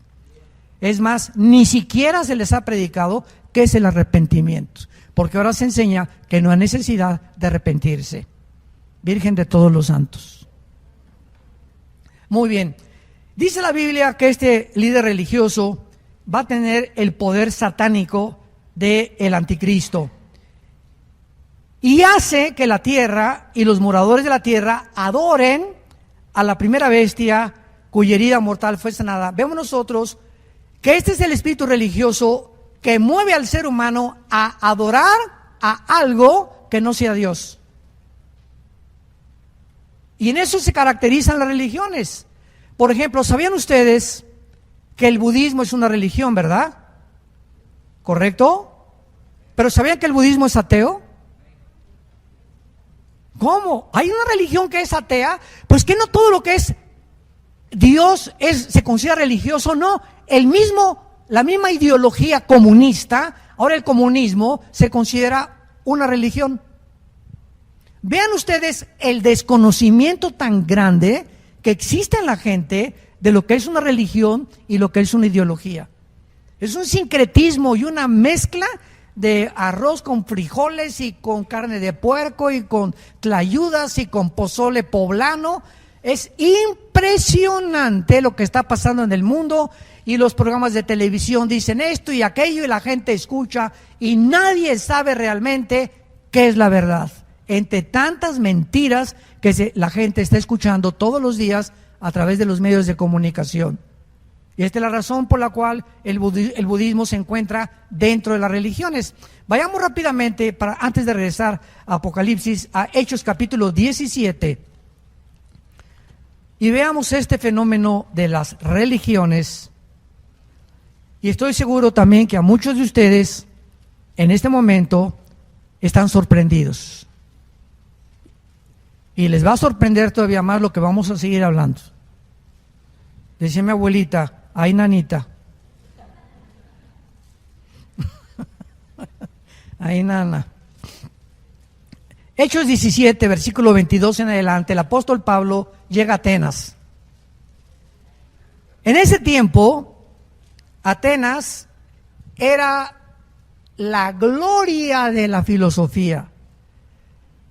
Es más, ni siquiera se les ha predicado qué es el arrepentimiento, porque ahora se enseña que no hay necesidad de arrepentirse. Virgen de todos los santos. Muy bien, dice la Biblia que este líder religioso va a tener el poder satánico del anticristo. Y hace que la tierra y los moradores de la tierra adoren a la primera bestia cuya herida mortal fue sanada. Vemos nosotros que este es el espíritu religioso que mueve al ser humano a adorar a algo que no sea Dios. Y en eso se caracterizan las religiones. Por ejemplo, ¿sabían ustedes que el budismo es una religión, verdad? ¿Correcto? ¿Pero sabían que el budismo es ateo? ¿Cómo? ¿Hay una religión que es atea? Pues que no todo lo que es Dios se considera religioso, no. La misma ideología comunista, ahora el comunismo se considera una religión. Vean ustedes el desconocimiento tan grande que existe en la gente de lo que es una religión y lo que es una ideología. Es un sincretismo y una mezcla de arroz con frijoles y con carne de puerco y con tlayudas y con pozole poblano. Es impresionante lo que está pasando en el mundo, y los programas de televisión dicen esto y aquello y la gente escucha y nadie sabe realmente qué es la verdad, entre tantas mentiras que la gente está escuchando todos los días a través de los medios de comunicación. Y esta es la razón por la cual el budismo se encuentra dentro de las religiones. Vayamos rápidamente, antes de regresar a Apocalipsis, a Hechos capítulo 17, y veamos este fenómeno de las religiones. Y estoy seguro también que a muchos de ustedes en este momento están sorprendidos. Y les va a sorprender todavía más lo que vamos a seguir hablando. Decía mi abuelita, ay nanita. Ay nana. Hechos 17, versículo 22 en adelante, el apóstol Pablo llega a Atenas. En ese tiempo, Atenas era la gloria de la filosofía.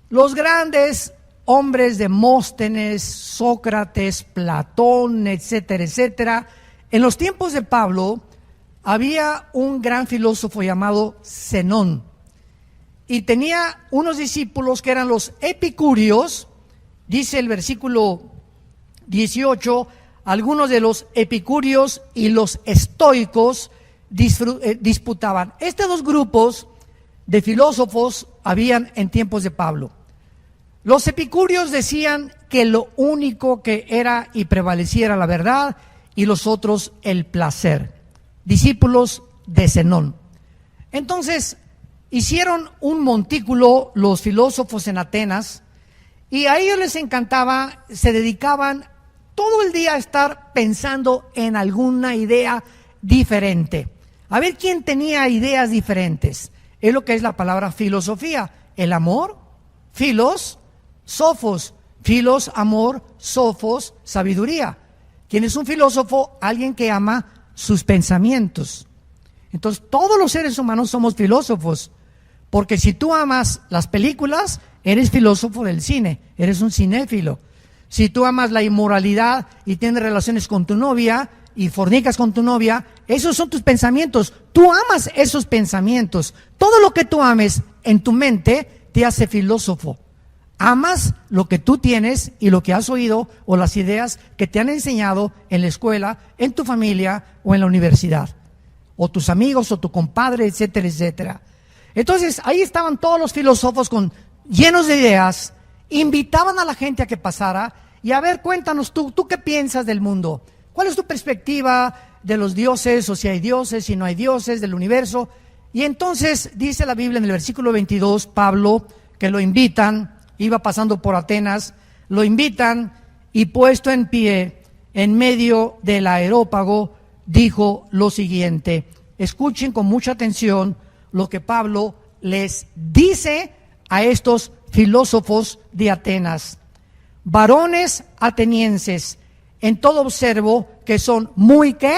Los grandes hombres, Demóstenes, Sócrates, Platón, etcétera, etcétera. En los tiempos de Pablo había un gran filósofo llamado Zenón, y tenía unos discípulos que eran los epicúreos. Dice el versículo 18, algunos de los epicúreos y los estoicos disputaban. Estos dos grupos de filósofos habían en tiempos de Pablo. Los epicúreos decían que lo único que era y prevaleciera la verdad, y los otros el placer. Discípulos de Zenón. Entonces hicieron un montículo los filósofos en Atenas, y a ellos les encantaba, se dedicaban todo el día a estar pensando en alguna idea diferente. A ver quién tenía ideas diferentes. Es lo que es la palabra filosofía. El amor, filos, sofos. Filos, amor, sofos, sabiduría. ¿Quién es un filósofo? Alguien que ama sus pensamientos. Entonces todos los seres humanos somos filósofos, porque si tú amas las películas, eres filósofo del cine, eres un cinéfilo. Si tú amas la inmoralidad y tienes relaciones con tu novia y fornicas con tu novia, esos son tus pensamientos. Tú amas esos pensamientos. Todo lo que tú ames en tu mente te hace filósofo. Amas lo que tú tienes y lo que has oído, o las ideas que te han enseñado en la escuela, en tu familia o en la universidad, o tus amigos o tu compadre, etcétera, etcétera. Entonces ahí estaban todos los filósofos llenos de ideas, invitaban a la gente a que pasara y a ver, cuéntanos tú qué piensas del mundo, cuál es tu perspectiva de los dioses, o si hay dioses, si no hay dioses, del universo. Y entonces dice la Biblia en el versículo 22, Pablo, que lo invitan, iba pasando por Atenas, lo invitan, y puesto en pie en medio del Areópago, dijo lo siguiente. Escuchen con mucha atención lo que Pablo les dice a estos filósofos de Atenas. Varones atenienses, en todo observo que son muy ¿qué?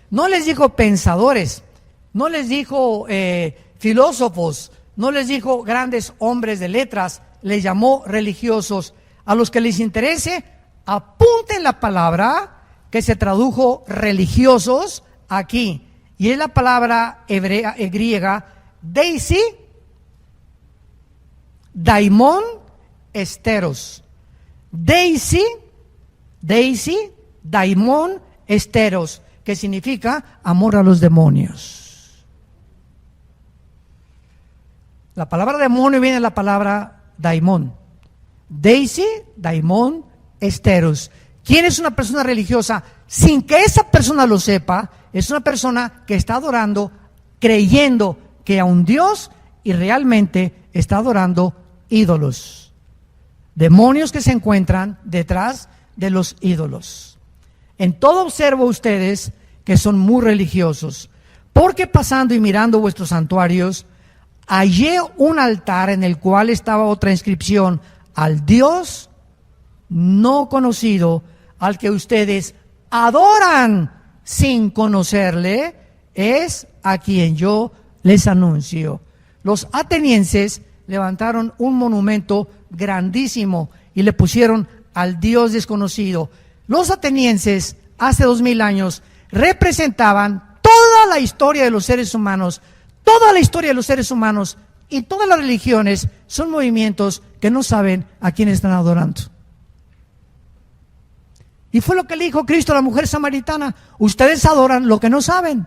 No les dijo pensadores, no les dijo filósofos, no les dijo grandes hombres de letras, les llamó religiosos. A los que les interese, apunten la palabra que se tradujo religiosos aquí, y es la palabra griega daimon esteros. Daimon esteros, que significa amor a los demonios. La palabra demonio viene de la palabra daimon. Daisy Daimon Esteros. ¿Quién es una persona religiosa? Sin que esa persona lo sepa, es una persona que está adorando, creyendo que a un Dios y realmente está adorando ídolos. Demonios que se encuentran detrás de los ídolos. En todo observo ustedes que son muy religiosos, porque pasando y mirando vuestros santuarios, hallé un altar en el cual estaba otra inscripción: al Dios no conocido, al que ustedes adoran sin conocerle, es a quien yo les anuncio. Los atenienses levantaron un monumento grandísimo y le pusieron al Dios desconocido. Los atenienses hace 2000 años representaban toda la historia de los seres humanos. Toda la historia de los seres humanos y todas las religiones son movimientos que no saben a quién están adorando. Y fue lo que le dijo Cristo a la mujer samaritana: ustedes adoran lo que no saben.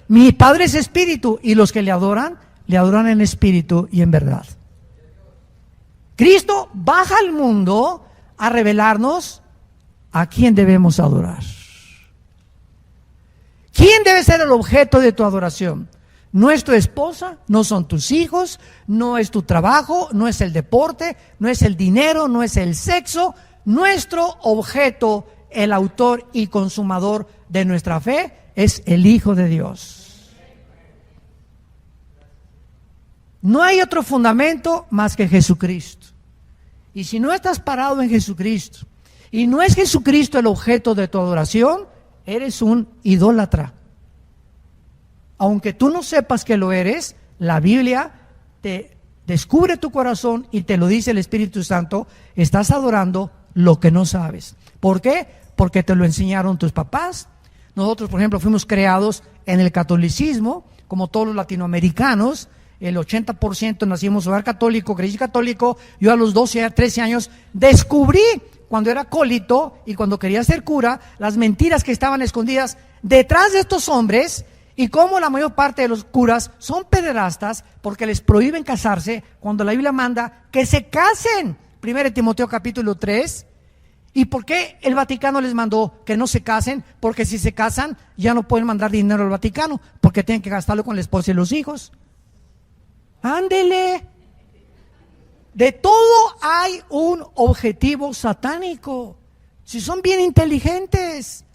Mi Padre es espíritu y los que le adoran en espíritu y en verdad. Cristo baja al mundo a revelarnos a quién debemos adorar. ¿Quién debe ser el objeto de tu adoración? No es tu esposa, no son tus hijos, no es tu trabajo, no es el deporte, no es el dinero, no es el sexo. Nuestro objeto, el autor y consumador de nuestra fe, es el Hijo de Dios. No hay otro fundamento más que Jesucristo. Y si no estás parado en Jesucristo, y no es Jesucristo el objeto de tu adoración, eres un idólatra. Aunque tú no sepas que lo eres, la Biblia te descubre tu corazón y te lo dice el Espíritu Santo: estás adorando lo que no sabes. ¿Por qué? Porque te lo enseñaron tus papás. Nosotros, por ejemplo, fuimos creados en el catolicismo, como todos los latinoamericanos. El 80% nacimos en hogar católico, crecí católico. Yo a los 12, 13 años descubrí, cuando era acólito y cuando quería ser cura, las mentiras que estaban escondidas detrás de estos hombres, y cómo la mayor parte de los curas son pederastas porque les prohíben casarse cuando la Biblia manda que se casen. 1 Timoteo capítulo 3. ¿Y por qué el Vaticano les mandó que no se casen? Porque si se casan ya no pueden mandar dinero al Vaticano, porque tienen que gastarlo con la esposa y los hijos. Ándele. De todo hay un objetivo satánico. Si son bien inteligentes,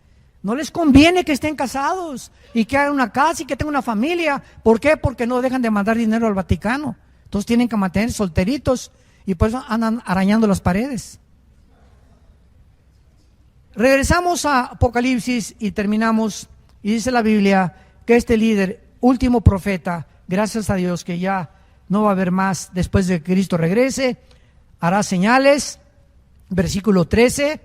no les conviene que estén casados y que hagan una casa y que tengan una familia. ¿Por qué? Porque no dejan de mandar dinero al Vaticano. Entonces tienen que mantener solteritos y por eso andan arañando las paredes. Regresamos a Apocalipsis y terminamos. Y dice la Biblia que este líder, último profeta, gracias a Dios que ya no va a haber más después de que Cristo regrese, hará señales, versículo 13,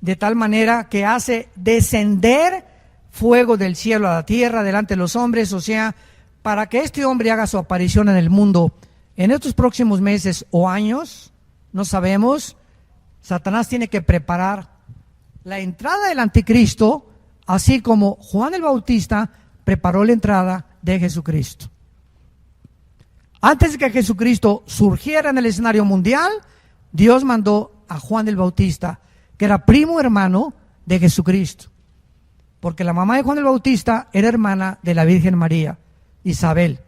de tal manera que hace descender fuego del cielo a la tierra delante de los hombres. O sea, para que este hombre haga su aparición en el mundo en estos próximos meses o años, no sabemos, Satanás tiene que preparar la entrada del anticristo, así como Juan el Bautista preparó la entrada de Jesucristo. Antes de que Jesucristo surgiera en el escenario mundial, Dios mandó a Juan el Bautista, que era primo hermano de Jesucristo, porque la mamá de Juan el Bautista era hermana de la Virgen María, Isabel.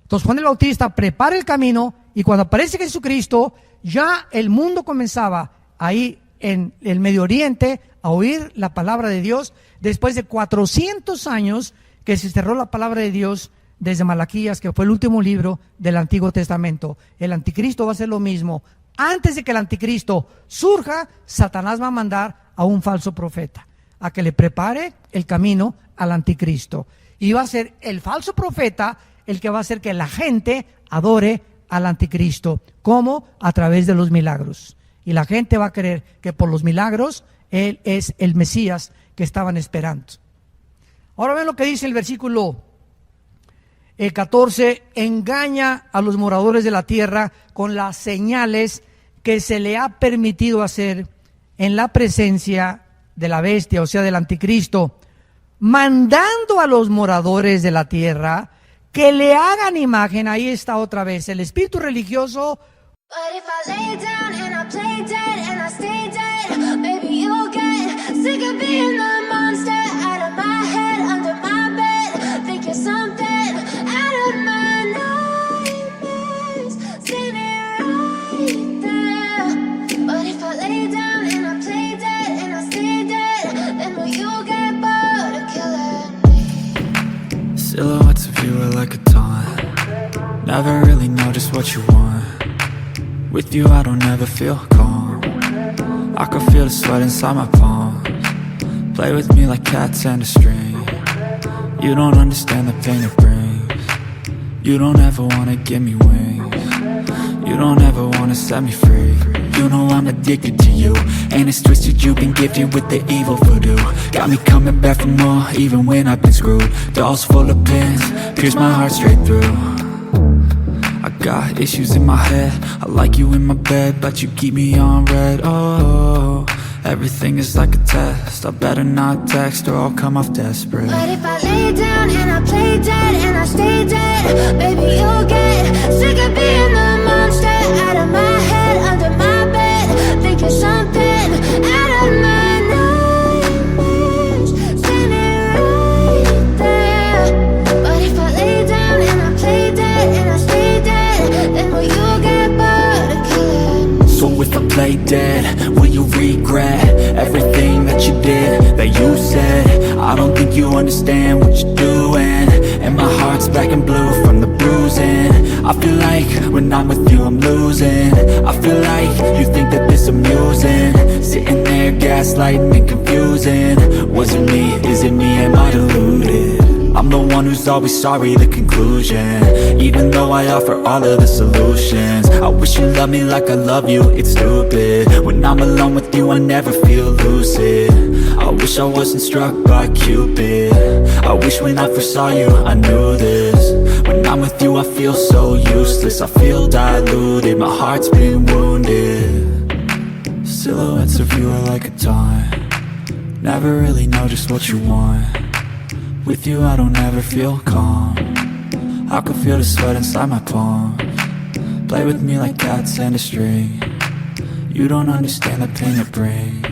Entonces Juan el Bautista prepara el camino, y cuando aparece Jesucristo, ya el mundo comenzaba ahí en el Medio Oriente a oír la palabra de Dios, después de 400 años que se cerró la palabra de Dios desde Malaquías, que fue el último libro del Antiguo Testamento. El anticristo va a hacer lo mismo. Antes de que el anticristo surja, Satanás va a mandar a un falso profeta a que le prepare el camino al anticristo, y va a ser el falso profeta el que va a hacer que la gente adore al anticristo. ¿Cómo? A través de los milagros. Y la gente va a creer que por los milagros él es el Mesías que estaban esperando. Ahora ven lo que dice el versículo 14: engaña a los moradores de la tierra con las señales que se le ha permitido hacer en la presencia de la bestia, o sea, del anticristo, mandando a los moradores de la tierra que le hagan imagen. Ahí está otra vez el espíritu religioso But if I lay down and I play dead and I stay dead, maybe you'll get sick of being the monster out of my head, under my bed. Think you're something out of my nightmares, standing right there. But if I lay down and I play dead and I stay dead, then will you get bored of killing me? Silhouettes of you are like a taunt. Never really know just what you want. With you I don't ever feel calm. I can feel the sweat inside my palms. Play with me like cats and a string. You don't understand the pain it brings. You don't ever wanna give me wings. You don't ever wanna set me free. You know I'm addicted to you, and it's twisted, you've been gifted with the evil voodoo. Got me coming back for more, even when I've been screwed. Dolls full of pins, pierce my heart straight through. I got issues in my head, I like you in my bed, but you keep me on red. Oh, everything is like a test, I better not text or I'll come off desperate. But if I lay down and I play dead and I stay dead, baby you'll get sick of being the monster out of my head, under my bed. Think you're something out of my nightmares, standing right there. But if I lay down and I play dead and I stay dead, then will you get bored of killing me? So if I play dead, will you regret everything that you did, that you said? I don't think you understand what you're doing, and my heart's black and blue from the bruising. I feel like when I'm with you I'm losing. I feel like you think that this amusing, sitting there gaslighting and confusing. Was it me? Is it me? Am I deluded? I'm the one who's always sorry, the conclusion. Even though I offer all of the solutions, I wish you loved me like I love you, it's stupid. When I'm alone with you I never feel lucid. I wish I wasn't struck by Cupid. I wish when I first saw you I knew this. When I'm with you I feel so useless, I feel diluted, my heart's been wounded. Silhouettes of you are like a taunt. Never really know just what you want. With you I don't ever feel calm. I can feel the sweat inside my palms. Play with me like cats and a string. You don't understand the pain it brings.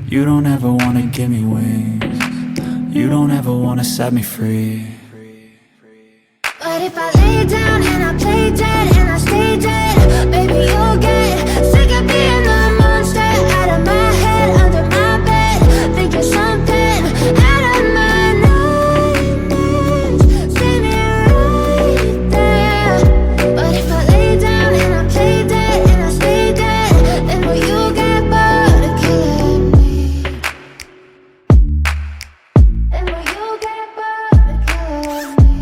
You don't ever wanna give me wings. You don't ever wanna set me free. But if I lay down and I play dead and I stay dead, baby you'll get sick of being the monster out of my head, under my bed. Think you're something out of my nightmares, standing right there. But if I lay down and I play dead and I stay dead, then will you get bored of killing me? Then will you get bored of killing me?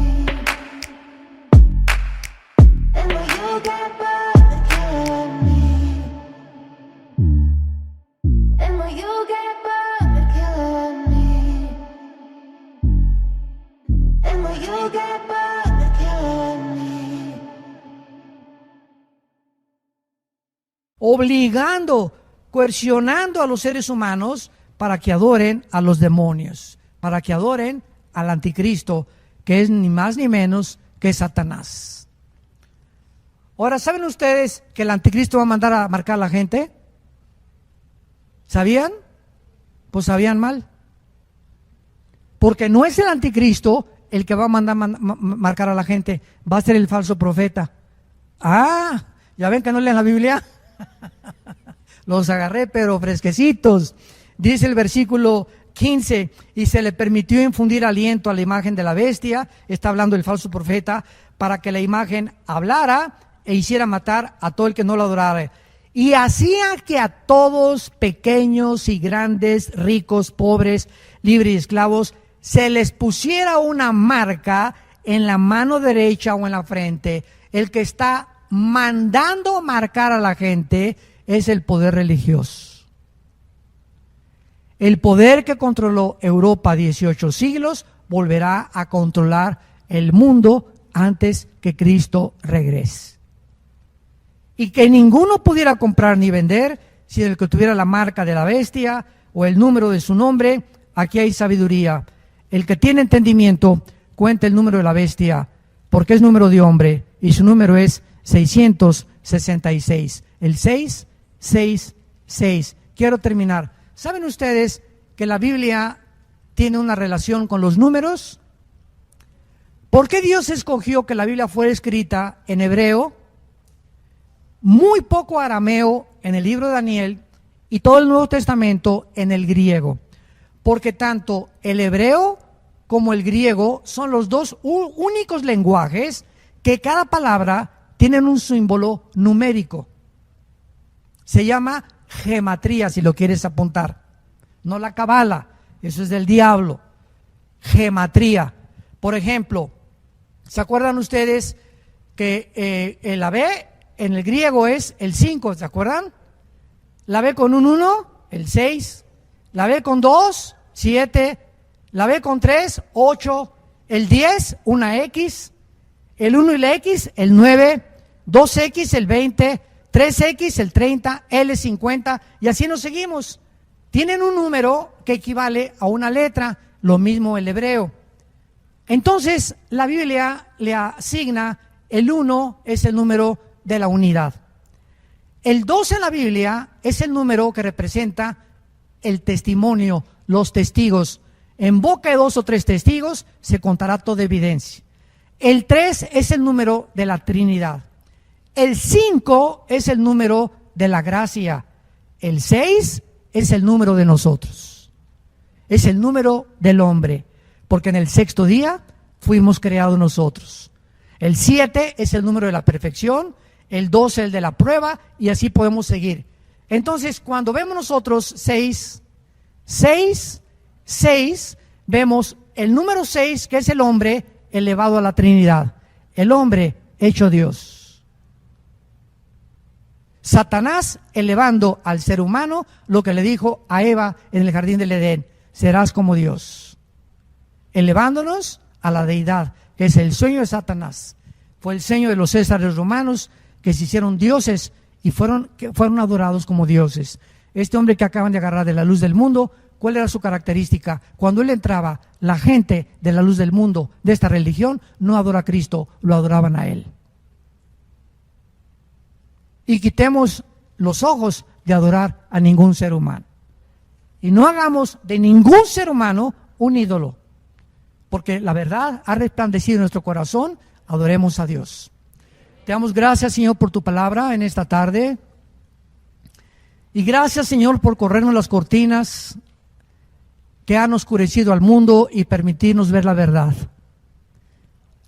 Then will you get bored of killing me? Then will you get bored of killing me? Then will you get bored of killing me? Obligando, coercionando a los seres humanos para que adoren a los demonios, para que adoren al anticristo, que es ni más ni menos que Satanás. Ahora, ¿saben ustedes que el anticristo va a mandar a marcar a la gente? ¿Sabían? Pues sabían mal. Porque no es el anticristo el que va a mandar marcar a la gente, va a ser el falso profeta. Ah, ya ven que no leen la Biblia. Los agarré pero fresquecitos. Dice el versículo 15, y se le permitió infundir aliento a la imagen de la bestia, está hablando el falso profeta, para que la imagen hablara e hiciera matar a todo el que no lo adorara. Y hacía que a todos, pequeños y grandes, ricos, pobres, libres y esclavos, se les pusiera una marca en la mano derecha o en la frente. El que está mandando marcar a la gente es el poder religioso. El poder que controló Europa 18 siglos volverá a controlar el mundo antes que Cristo regrese. Y que ninguno pudiera comprar ni vender si el que tuviera la marca de la bestia o el número de su nombre. Aquí hay sabiduría. El que tiene entendimiento cuenta el número de la bestia, porque es número de hombre y su número es 666. 66. El 6, 6, 6. Quiero terminar. ¿Saben ustedes que la Biblia tiene una relación con los números? ¿Por qué Dios escogió que la Biblia fuera escrita en hebreo, muy poco arameo en el libro de Daniel y todo el Nuevo Testamento en el griego? Porque tanto el hebreo como el griego son los dos únicos lenguajes que cada palabra tienen un símbolo numérico. Se llama gematría, si lo quieres apuntar. No la cabala, eso es del diablo. Gematría. Por ejemplo, ¿se acuerdan ustedes que la B en el griego es el 5? ¿Se acuerdan? La B con un 1, el 6. La B con 2, 7. La B con 3, 8. El 10, una X. El 1 y la X, el 9. 2X, el 20. 3X, el 30. L, 50. Y así nos seguimos. Tienen un número que equivale a una letra. Lo mismo el hebreo. Entonces, la Biblia le asigna el 1 es el número de la unidad. El 2 en la Biblia es el número que representa el testimonio, los testigos. En boca de 2 o 3 testigos se contará toda evidencia. El 3 es el número de la Trinidad. El 5 es el número de la gracia. El 6 es el número de nosotros. Es el número del hombre. Porque en el 6º día fuimos creados nosotros. El 7 es el número de la perfección, el 12 el de la prueba, y así podemos seguir. Entonces, cuando vemos nosotros 6, 6, 6, vemos el número 6, que es el hombre elevado a la Trinidad, el hombre hecho Dios. Satanás elevando al ser humano lo que le dijo a Eva en el jardín del Edén: serás como Dios. Elevándonos a la deidad, que es el sueño de Satanás. Fue el sueño de los césares romanos, que se hicieron dioses y fueron adorados como dioses. Este hombre que acaban de agarrar de la luz del mundo, ¿cuál era su característica? Cuando él entraba, la gente de la luz del mundo, de esta religión, no adora a Cristo, lo adoraban a él. Y quitemos los ojos de adorar a ningún ser humano. Y no hagamos de ningún ser humano un ídolo. Porque la verdad ha resplandecido en nuestro corazón. Adoremos a Dios. Te damos gracias, Señor, por tu palabra en esta tarde. Y gracias, Señor, por corrernos las cortinas que han oscurecido al mundo y permitirnos ver la verdad.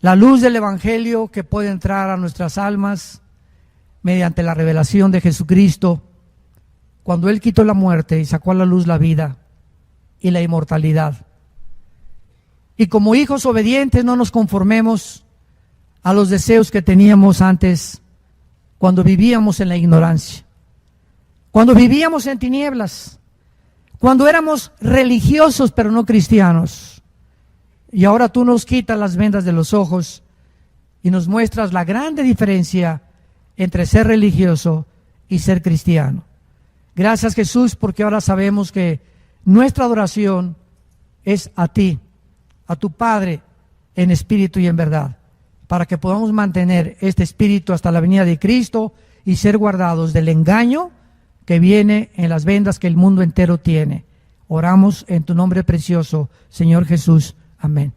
La luz del Evangelio que puede entrar a nuestras almas mediante la revelación de Jesucristo, cuando Él quitó la muerte y sacó a la luz la vida y la inmortalidad. Y como hijos obedientes no nos conformemos a los deseos que teníamos antes, cuando vivíamos en la ignorancia, cuando vivíamos en tinieblas, cuando éramos religiosos pero no cristianos. Y ahora tú nos quitas las vendas de los ojos y nos muestras la grande diferencia entre ser religioso y ser cristiano. Gracias, Jesús, porque ahora sabemos que nuestra adoración es a ti, a tu Padre, en espíritu y en verdad, para que podamos mantener este espíritu hasta la venida de Cristo y ser guardados del engaño que viene en las vendas que el mundo entero tiene. Oramos en tu nombre precioso, Señor Jesús. Amén.